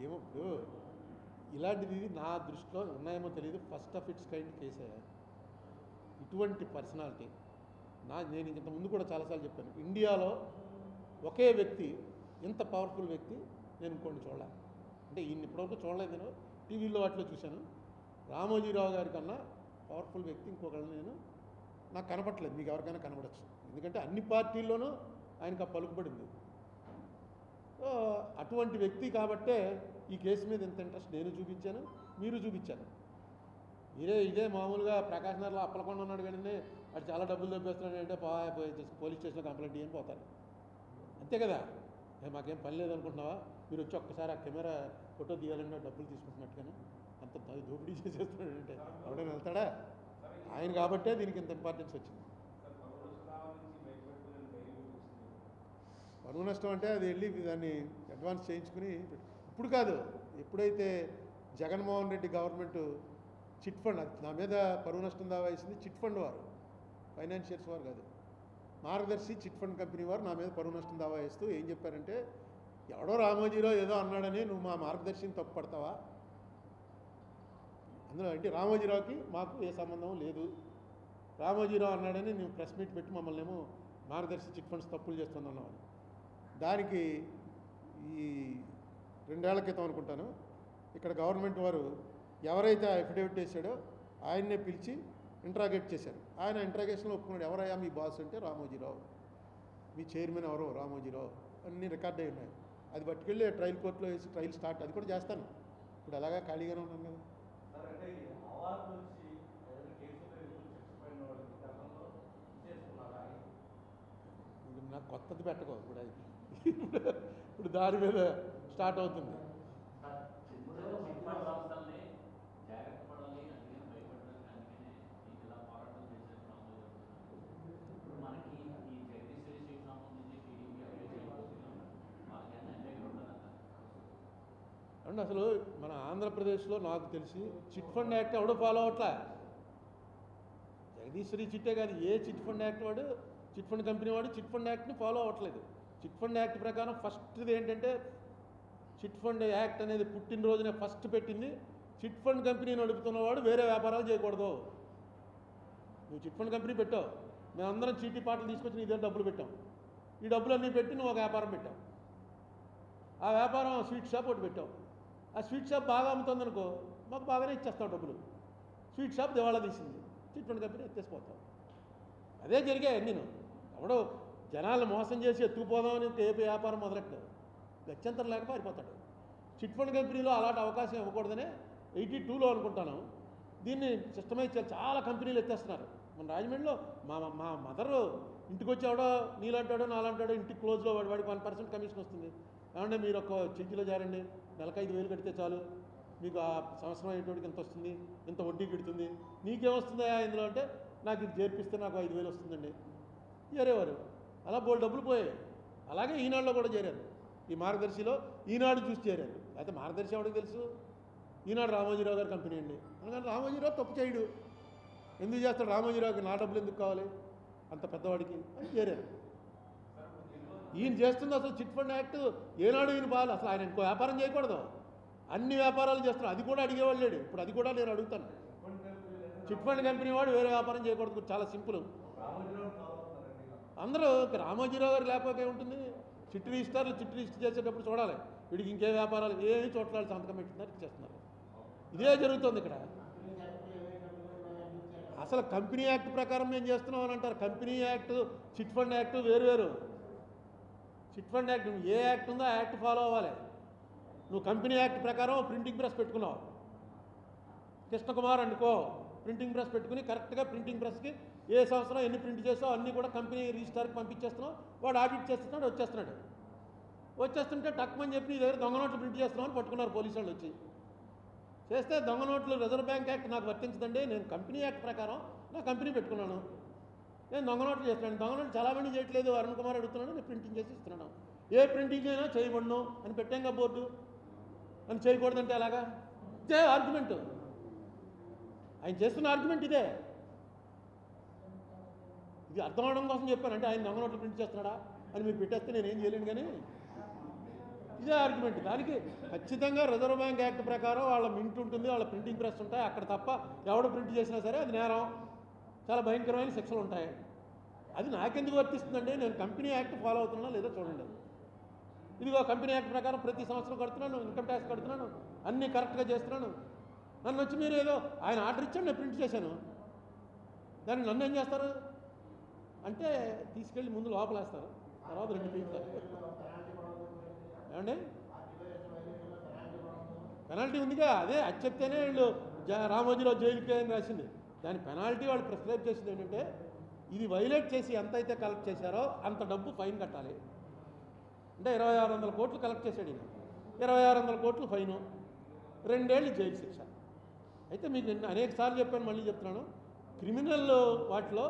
ఏమో ఇప్పుడు ఇలాంటిది నా దృష్టిలో ఉన్నాయేమో తెలియదు, ఫస్ట్ ఆఫ్ ఇట్స్ కైండ్ కేసే. ఇటువంటి పర్సనాలిటీ నేను ఇంత ముందు కూడా చాలాసార్లు చెప్పాను, ఇండియాలో ఒకే వ్యక్తి ఇంత పవర్ఫుల్ వ్యక్తి నేను ఇంకోటి చూడలే. అంటే ఈయన ఇప్పటివరకు చూడలేదు, నేను టీవీలో వాటిలో చూశాను. రామోజీరావు గారి కన్నా పవర్ఫుల్ వ్యక్తి ఇంకొకళ్ళని నాకు కనపట్లేదు. మీకు ఎవరికైనా కనపడచ్చు. ఎందుకంటే అన్ని పార్టీల్లోనూ ఆయనకు ఆ పలుకుబడింది. సో అటువంటి వ్యక్తి కాబట్టే ఈ కేసు మీద ఇంత ఇంట్రెస్ట్ నేను చూపించాను, మీరు చూపించాను. ఇదే మామూలుగా ప్రకాశ్ నగర్లో అప్పలకొండ ఉన్నాడు కానీ అటు చాలా డబ్బులు దొబ్బేస్తున్నాడు అంటే పోలీస్ స్టేషన్లో కంప్లైంట్ చేయని పోతారు. అంతే కదా. మాకేం పని లేదనుకుంటున్నావా? మీరు వచ్చి ఒక్కసారి ఆ కెమెరా ఫోటో తీయాలన్నా డబ్బులు తీసుకుంటున్నట్టుగానే అంత దోపిడీ చేసేస్తున్నాడు అంటే ఎవడైనా వెళ్తాడా? ఆయన కాబట్టే దీనికి ఇంత ఇంపార్టెన్స్ వచ్చింది. పరువు నష్టం అంటే అది వెళ్ళి దాన్ని అడ్వాన్స్ చేయించుకుని ఇప్పుడు కాదు, ఎప్పుడైతే Jaganmohan Reddy government chit fund, నా మీద పరువు నష్టం దావా వేసింది చిట్ ఫండ్ వారు, ఫైనాన్షియర్స్ వారు కాదు, మార్గదర్శి చిట్ ఫండ్ కంపెనీ వారు నా మీద పరువు నష్టం దావా వేస్తూ ఏం చెప్పారంటే, ఎవడో రామోజీరావు ఏదో అన్నాడని నువ్వు మా మార్గదర్శిని తప్పుపడతావా? అందులో అంటే రామోజీరావుకి మాకు ఏ సంబంధం లేదు, రామోజీరావు అన్నాడని నువ్వు ప్రెస్ మీట్ పెట్టి మమ్మల్ని ఏమో మార్గదర్శి చిట్ ఫండ్స్ తప్పులు చేస్తున్నావు. దానికి ఈ 2 ఏళ్ల క్రితం అనుకుంటాను ఇక్కడ గవర్నమెంట్ వారు ఎవరైతే అఫిడవిట్ వేసాడో ఆయన్నే పిలిచి ఇంట్రాగేట్ చేశారు. ఆయన ఇంట్రాగేషన్లో ఒప్పుకున్నాడు. ఎవరయ్యా మీ బాస్ అంటే రామోజీరావు, మీ చైర్మన్ ఎవరో రామోజీరావు, అన్నీ రికార్డ్ అయి ఉన్నాయి. అది పట్టుకెళ్ళి ట్రయల్ కోర్టులో వేసి ట్రయల్ స్టార్ట్, అది కూడా చేస్తాను. ఇప్పుడు అలాగా ఖాళీగానే ఉన్నాను కదా. నాకు కొత్తది పెట్టుకో ఇప్పుడు దాని మీద స్టార్ట్ అవుతుంది. అంటే అసలు మన ఆంధ్రప్రదేశ్లో నాకు తెలిసి చిట్ ఫండ్ యాక్ట్ ఎవడో ఫాలో అవట్లా. జగదీశ్వరి చిట్టే కాదు, ఏ చిట్ ఫండ్ యాక్ట్ వాడు, చిట్ ఫండ్ కంపెనీ వాడు చిట్ ఫండ్ యాక్ట్ని ఫాలో అవ్వట్లేదు. చిట్ ఫండ్ యాక్ట్ ప్రకారం ఫస్ట్ది ఏంటంటే, చిట్ ఫండ్ యాక్ట్ అనేది పుట్టినరోజునే ఫస్ట్ పెట్టింది, చిట్ ఫండ్ కంపెనీ నడుపుతున్నవాడు వేరే వ్యాపారాలు చేయకూడదు. నువ్వు చిట్ ఫండ్ కంపెనీ పెట్టావు, మేమందరం చీటీ పాటలు తీసుకొచ్చి నీ దగ్గర డబ్బులు పెట్టాం, ఈ డబ్బులన్నీ పెట్టి నువ్వు ఒక వ్యాపారం పెట్టావు, ఆ వ్యాపారం స్వీట్ షాప్ ఒకటి పెట్టావు, ఆ స్వీట్ షాప్ బాగా అమ్ముతుందనుకో మాకు బాగానే ఇచ్చేస్తావు డబ్బులు, స్వీట్ షాప్ దివాళా తీసింది, చిట్ ఫండ్ కంపెనీ ఎత్తేసిపోతావు. అదే జరిగాయి. నేను ఎవడో జనాలను మోసం చేసి ఎత్తుకుపోదామని ఏ వ్యాపారం మొదలెట్టాడు, గత్యంతరం లేక పారిపోతాడు. చిట్ ఫండ్ కంపెనీలో అలాంటి అవకాశం ఇవ్వకూడదనే 82లో అనుకుంటాను దీన్ని సిస్టమైజ్ చేయాలి. చాలా కంపెనీలు ఎత్తేస్తున్నారు. మన రాజమండ్రిలో మా మదరు ఇంటికి వచ్చేవాడో నీలాంటాడో నాలాంటాడో ఇంటికి క్లోజ్లో వాడికి 1% కమిషన్ వస్తుంది. ఏమంటే మీరు ఒక చీటీలో చేరండి, నెలకు 5,000 కడితే చాలు, మీకు ఆ సంవత్సరం అయ్యేటోడికి ఎంత వస్తుంది, ఎంత వడ్డీ కడుతుంది, నీకేమొస్తుందా ఇందులో అంటే, నాకు ఇది చేర్పిస్తే నాకు 5,000 వస్తుందండి చేరేవారు. అలా బోల్ డబ్బులు పోయాయి. అలాగే ఈనాడులో కూడా చేరారు. ఈ మార్గదర్శిలో ఈనాడు చూసి చేరారు. అయితే మార్గదర్శి ఎవరికి తెలుసు, ఈనాడు రామోజీరావు గారి కంపెనీ అండి. అందుకని రామోజీరావు తప్పు చేయడు, ఎందుకు చేస్తాడు, రామోజీరావుకి నా డబ్బులు ఎందుకు కావాలి అంత పెద్దవాడికి అని చేరారు. ఈయన చేస్తుంది అసలు చిట్ ఫండ్ యాక్ట్ ఏనాడు ఈయన బాగా, అసలు ఆయన ఇంకో వ్యాపారం చేయకూడదు, అన్ని వ్యాపారాలు చేస్తున్నారు. అది కూడా అడిగేవాళ్ళు లేడు. ఇప్పుడు అది కూడా నేను అడుగుతాను, చిట్ ఫండ్ కంపెనీ వాడు వేరే వ్యాపారం చేయకూడదు. చాలా సింపుల్. అందరూ రామోజీరావు గారు లేకపోతే ఉంటుంది, చిట్ రిజిస్టర్లు చిట్ రిజిస్టర్ చేసేటప్పుడు చూడాలి వీడికి ఇంకే వ్యాపారాలు ఏమి చోట్ల సంతకం పెట్టుతున్నారు, ఇచ్చేస్తున్నారు. ఇదే జరుగుతుంది ఇక్కడ. అసలు కంపెనీ యాక్ట్ ప్రకారం మేము చేస్తున్నాం అని అంటారు. Company act chit fund act వేరు. చిట్ ఫండ్ యాక్ట్ ఏ యాక్ట్ ఉందో ఆ యాక్ట్ ఫాలో అవ్వాలి. నువ్వు కంపెనీ యాక్ట్ ప్రకారం ప్రింటింగ్ ప్రెస్ పెట్టుకున్నావు, కృష్ణకుమార్ అనుకో, ప్రింటింగ్ ప్రెస్ పెట్టుకుని కరెక్ట్గా ప్రింటింగ్ ప్రెస్కి ఏ సంవత్సరం ఎన్ని ప్రింట్ చేస్తావు అన్నీ కూడా కంపెనీ రిజిస్టర్కి పంపించేస్తున్నావు. వాడు ఆడిట్ చేస్తున్నాడు, వచ్చేస్తుంటే టక్మని చెప్పి నీ దగ్గర దొంగ నోట్లు ప్రింట్ చేస్తున్నామని పట్టుకున్నారు పోలీసు వాళ్ళు వచ్చి. చేస్తే దొంగ నోట్లు రిజర్వ్ బ్యాంక్ యాక్ట్ నాకు వర్తించదండి, నేను కంపెనీ యాక్ట్ ప్రకారం నా కంపెనీ పెట్టుకున్నాను, నేను దొంగ నోట్లు చేస్తున్నాను. దొంగ నోట్లు చాలామంది చేయట్లేదు, అరుణ్ కుమార్ అడుగుతున్నాను, నేను ప్రింటింగ్ చేసి ఇస్తున్నాను. ఏ ప్రింటింగ్ అయినా చేయబడను అని పెట్టాంగా బోర్డు, అని చేయకూడదంటే అలాగా ఇదే ఆర్గ్యుమెంట్. ఆయన చేస్తున్న ఆర్గ్యుమెంట్ ఇదే. ఇది అర్థం అవడం కోసం చెప్పాను. అంటే ఆయన దొంగ నోట్లు ప్రింట్ చేస్తున్నాడా అని మీరు పెట్టేస్తే నేనేం చేయలేను, కానీ ఇదే ఆర్గ్యుమెంట్. దానికి ఖచ్చితంగా రిజర్వ్ బ్యాంక్ యాక్ట్ ప్రకారం వాళ్ళ మింట్ ఉంటుంది, వాళ్ళ ప్రింటింగ్ ప్రెస్ ఉంటాయి, అక్కడ తప్ప ఎవడు ప్రింట్ చేసినా సరే అది నేరం, చాలా భయంకరమైన శిక్షలు ఉంటాయి. అది నాకెందుకు వర్తిస్తుందండి, నేను కంపెనీ యాక్ట్ ఫాలో అవుతున్నా లేదా చూడండి. ఇదిగో కంపెనీ యాక్ట్ ప్రకారం ప్రతి సంవత్సరం కడుతున్నాను, ఇన్కమ్ ట్యాక్స్ కడుతున్నాను, అన్నీ కరెక్ట్గా చేస్తున్నాను, నన్ను వచ్చి మీరు ఏదో ఆయన ఆర్డర్ ఇచ్చాడు, నేను ప్రింట్ చేశాను, దాన్ని నన్ను ఏం చేస్తారు అంటే తీసుకెళ్ళి ముందు లోపలేస్తారు, తర్వాత 2 పీకుతారు. ఏమండి పెనాల్టీ ఉందిగా, అదే అది చెప్తేనే వీళ్ళు రామోజీరావు జైలుకి అని రాసింది. దాని పెనాల్టీ వాళ్ళు ప్రిస్క్రైబ్ చేసింది ఏంటంటే ఇది వైలేట్ చేసి ఎంత అయితే కలెక్ట్ చేశారో అంత డబ్బు ఫైన్ కట్టాలి. అంటే 2600 కోట్లు కలెక్ట్ చేశాడు ఈయన, 2600 కోట్లు ఫైను, 2 ఏళ్ళు జైలు శిక్ష. అయితే మీకు నేను అనేక సార్లు చెప్పాను, మళ్ళీ చెప్తున్నాను, క్రిమినల్ వాటిలో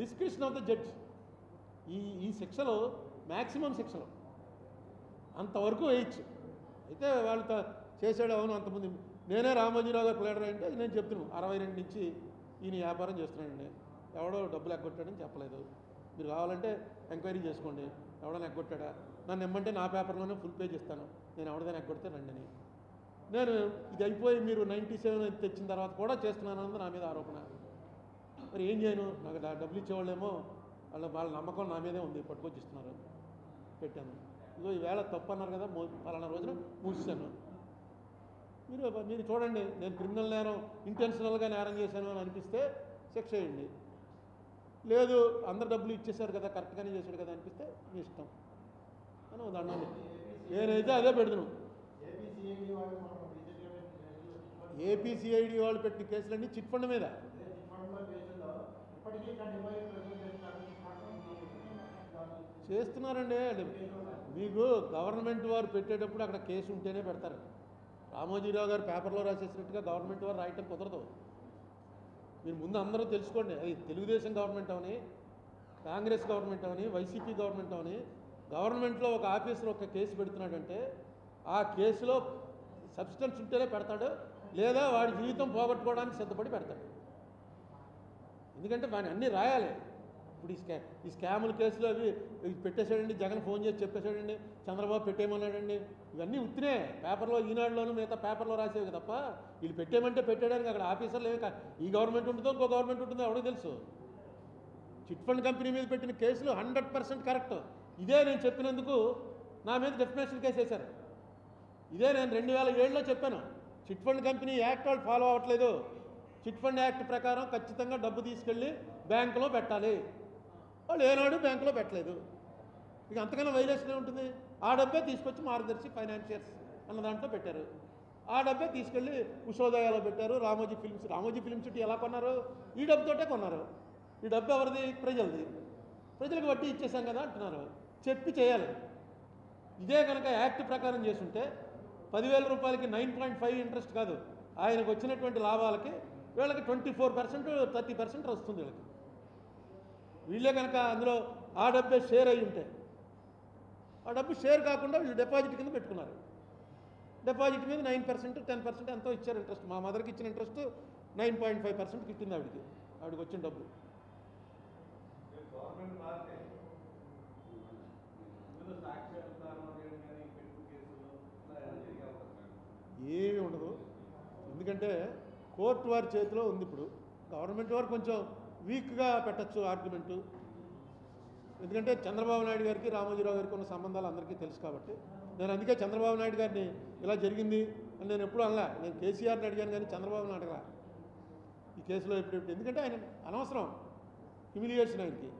డిస్క్రిప్షన్ ఆఫ్ ద జడ్జ్ ఈ శిక్షలు మ్యాక్సిమం శిక్షలు అంతవరకు వేయచ్చు. అయితే వాళ్ళు చేసాడు, అవును అంతమంది. నేనే రామోజీరావు గారు ప్లేడర్ అంటే నేను చెప్తున్నాను 62 నుంచి ఈయన వ్యాపారం చేస్తున్నాడండి, ఎవడో డబ్బులు ఎగ్గొట్టాడని చెప్పలేదు. మీరు కావాలంటే ఎంక్వైరీ చేసుకోండి, ఎవడన్నా ఎగ్గొట్టాడా, నన్ను ఇమ్మంటే నా పేపర్లోనే ఫుల్ పేజ్ ఇస్తాను, నేను ఎవడదైనా ఎగ్గొడితే రండి అని. నేను ఇది అయిపోయి మీరు 97 తెచ్చిన తర్వాత కూడా చేస్తున్నానన్నది నా మీద ఆరోపణ. మరి ఏం చేయను, నాకు డబ్బులు ఇచ్చేవాళ్ళేమో వాళ్ళ నమ్మకం నా మీదే ఉంది, పట్టుకొచ్చి ఇస్తున్నారు, పెట్టాను. ఇగో ఈవేళ తప్పు అన్నారు కదా, పలానా రోజున మూసాను. మీరు చూడండి, నేను క్రిమినల్ నేరం ఇంటెన్షనల్గా నేరం చేశాను అని అనిపిస్తే శిక్ష వేయండి, లేదు అందరు డబ్బులు ఇచ్చేశారు కదా కరెక్ట్గానే చేశాడు కదా అనిపిస్తే మీ ఇష్టం అని ఉందండి. నేనైతే అదే పెడుతున్నాను. ఏపీసీఐడి వాళ్ళు పెట్టిన కేసులన్నీ చిట్ ఫండ్ మీద. చేస్తున్నారండి. మీకు గవర్నమెంట్ వారు పెట్టేటప్పుడు అక్కడ కేసు ఉంటేనే పెడతారు. రామోజీరావు గారు పేపర్లో రాసేసినట్టుగా గవర్నమెంట్ వారు రాయటం కుదరదు. మీరు ముందు అందరూ తెలుసుకోండి, అది తెలుగుదేశం గవర్నమెంట్ అవని, కాంగ్రెస్ గవర్నమెంట్ అవని, వైసీపీ గవర్నమెంట్ అవని, గవర్నమెంట్లో ఒక ఆఫీసర్ ఒక కేసు పెడుతున్నాడంటే ఆ కేసులో సబ్స్టెన్స్ ఉంటేనే పెడతాడు, లేదా వాడి జీవితం పోగొట్టుకోవడానికి సిద్ధపడి పెడతాడు. ఎందుకంటే వాడిని అన్నీ రాయాలి. ఇప్పుడు ఈ స్కాముల కేసులు అవి పెట్టేశాడండి, జగన్ ఫోన్ చేసి చెప్పేశాడండి, చంద్రబాబు పెట్టేయమన్నాడండి, ఇవన్నీ ఉత్తినే పేపర్లో, ఈనాడులోనూ మిగతా పేపర్లో రాసేవి తప్ప వీళ్ళు పెట్టేయమంటే పెట్టేయడానికి అక్కడ ఆఫీసర్లు ఏమి ఈ గవర్నమెంట్ ఉంటుందో ఇంకో గవర్నమెంట్ ఉంటుందో ఎవరికి తెలుసు. చిట్ ఫండ్ కంపెనీ మీద పెట్టిన కేసులు 100% కరెక్ట్. ఇదే నేను చెప్పినందుకు నా మీద డెఫినేషన్ కేసు వేశారు. ఇదే నేను 2007లో చెప్పాను, చిట్ ఫండ్ కంపెనీ యాక్ట్ వాళ్ళు ఫాలో అవ్వట్లేదు, చిట్ ఫండ్ యాక్ట్ ప్రకారం ఖచ్చితంగా డబ్బు తీసుకెళ్ళి బ్యాంకులో పెట్టాలి, వాళ్ళు ఏనాడు బ్యాంకులో పెట్టలేదు. ఇక అంతకన్నా వైలేషన్ ఉంటుంది. ఆ డబ్బే తీసుకొచ్చి మార్గదర్శి ఫైనాన్షియర్స్ అన్న దాంట్లో పెట్టారు, ఆ డబ్బే తీసుకెళ్ళి ఉషోదయాలో పెట్టారు. రామోజీ ఫిల్మ్ సిటీ ఎలా కొన్నారు, ఈ డబ్బుతోటే కొన్నారు. ఈ డబ్బు ఎవరిది, ప్రజలది, ప్రజలకు వడ్డీ ఇచ్చేసాం కదా అంటున్నారు. చెప్పి చేయాలి. ఇదే కనుక యాక్ట్ ప్రకారం చేసుంటే 10,000 రూపాయలకి 9.5 ఇంట్రెస్ట్ కాదు, ఆయనకు వచ్చినటువంటి లాభాలకి వీళ్ళకి 24% 30% వస్తుంది వీళ్ళకి. వీళ్ళే కనుక అందులో ఆ డబ్బే షేర్ అయ్యి ఉంటే, ఆ డబ్బు షేర్ కాకుండా వీళ్ళు డిపాజిట్ కింద పెట్టుకున్నారు. డిపాజిట్ మీద 9% 10% ఎంతో ఇచ్చారు ఇంట్రెస్ట్. మా మదర్కి ఇచ్చిన ఇంట్రెస్ట్ 9.5% ఇచ్చింది ఆవిడకి వచ్చిన డబ్బు. ఏమీ ఉండదు, ఎందుకంటే కోర్టు వారి చేతిలో ఉంది. ఇప్పుడు గవర్నమెంట్ వారు కొంచెం వీక్గా పెట్టచ్చు ఆర్గ్యుమెంటు, ఎందుకంటే చంద్రబాబు నాయుడు గారికి రామోజీరావు గారికి ఉన్న సంబంధాలు అందరికీ తెలుసు కాబట్టి. నేను అందుకే చంద్రబాబు నాయుడు గారిని ఇలా జరిగింది అని నేను ఎప్పుడూ అనలా. నేను కేసీఆర్ని అడిగాను కానీ చంద్రబాబుని అడగలా ఈ కేసులో ఎప్పుడు, ఎందుకంటే ఆయన అనవసరం హ్యూమిలియేషన్ ఆయనకి,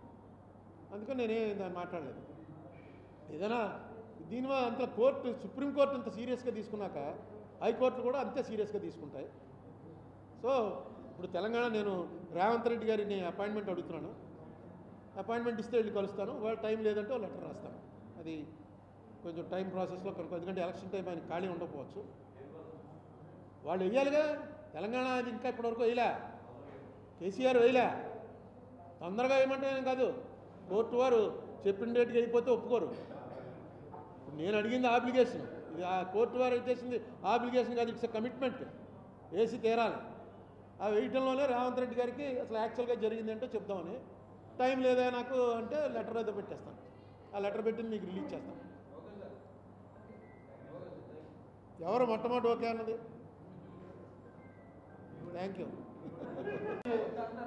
అందుకని నేనే దాన్ని మాట్లాడలేదు. ఏదైనా దీనివల్ల అంత కోర్టు, సుప్రీంకోర్టు అంత సీరియస్గా తీసుకున్నాక హైకోర్టులు కూడా అంతే సీరియస్గా తీసుకుంటాయి. సో ఇప్పుడు తెలంగాణ, నేను రేవంత్ రెడ్డి గారిని అపాయింట్మెంట్ అడుగుతున్నాను, అపాయింట్మెంట్ ఇస్తే వెళ్ళి కలుస్తాను, వాళ్ళు టైం లేదంటే ఒక లెటర్ రాస్తాను. అది కొంచెం టైం ప్రాసెస్లో కనుక, ఎందుకంటే ఎలక్షన్ టైం ఆయన ఖాళీ ఉండకపోవచ్చు. వాళ్ళు వేయాలిగా, తెలంగాణ అది ఇంకా ఇప్పటివరకు వేయలే, కేసీఆర్ వేయలే, తొందరగా వేయమంటే ఏం కాదు, కోర్టు వారు చెప్పిన డేట్కి అయిపోతే ఒప్పుకోరు. నేను అడిగింది ఆబ్లిగేషన్, ఇది ఆ కోర్టు వారు చేసింది ఆబ్లిగేషన్ కాదు, ఇట్స్ ఎ కమిట్మెంట్, వేసి తీరాలి. ఆ వేయటంలోనే రేవంత్ రెడ్డి గారికి అసలు యాక్చువల్గా జరిగింది అంటే చెప్దామని, టైం లేదా నాకు అంటే లెటర్ ఏదో పెట్టేస్తాను, ఆ లెటర్ పెట్టి మీకు రిలీజ్ చేస్తాను. ఎవరు మొట్టమొదటి ఓకే అన్నది? Thank you.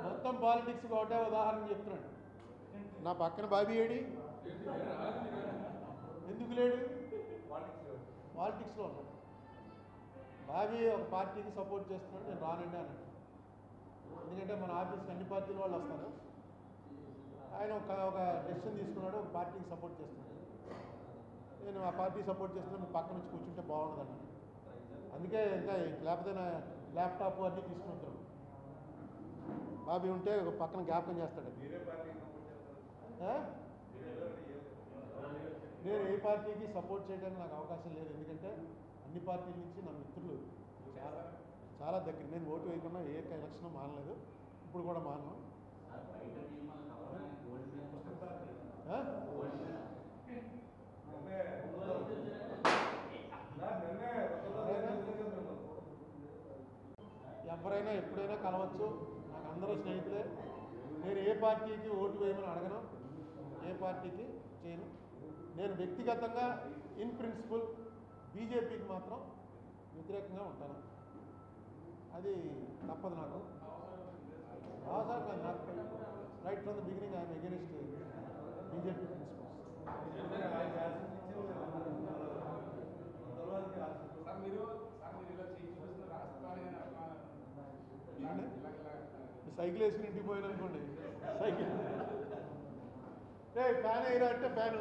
మొత్తం పాలిటిక్స్కి ఒకటే ఉదాహరణ చెప్తున్నాడు. నా పక్కన బాబీ ఏడి, ఎందుకు లేడు? పాలిటిక్స్లో ఉన్నాడు. బాబీ ఒక పార్టీకి సపోర్ట్ చేస్తున్నాడు, నేను రానండి అన్నాడు. ఎందుకంటే మన ఆఫీస్కి అన్ని పార్టీల వాళ్ళు వస్తారు. ఆయన ఒక డెసిషన్ తీసుకున్నాడు, ఒక పార్టీకి సపోర్ట్ చేస్తున్నాడు. నేను ఆ పార్టీ సపోర్ట్ చేస్తున్నా, మీ పక్క నుంచి కూర్చుంటే బాగుండదండి. అందుకే ఇంకా లేకపోతే నా ల్యాప్టాప్ అన్నీ తీసుకుంటారు. బాబీ ఉంటే ఒక పక్కన జ్ఞాపకం చేస్తాడు. నేను ఏ పార్టీకి సపోర్ట్ చేయడానికి నాకు అవకాశం లేదు. ఎందుకంటే అన్ని పార్టీల నుంచి నా మిత్రులు చాలా చాలా దగ్గర. నేను ఓటు వేయకుండా ఏ ఎలక్షన్ మానలేదు, ఇప్పుడు కూడా మానను. ఎవరైనా ఎప్పుడైనా కలవచ్చు, నాకు అందరూ స్నేహితులే. నేను ఏ పార్టీకి ఓటు వేయమని అడగను, ఏ పార్టీకి చేయను. నేను వ్యక్తిగతంగా ఇన్ ప్రిన్సిపల్ బీజేపీకి మాత్రం వ్యతిరేకంగా ఉంటాను. అది తప్పదు నాకు. నాకు right from the beginning I'm against BJP principles. Cycle వేసుకుని ఇంటికి పోయిన అనుకోండి, సైకిల్ ఫ్యాన్ వేయరా అంటే ఫ్యాను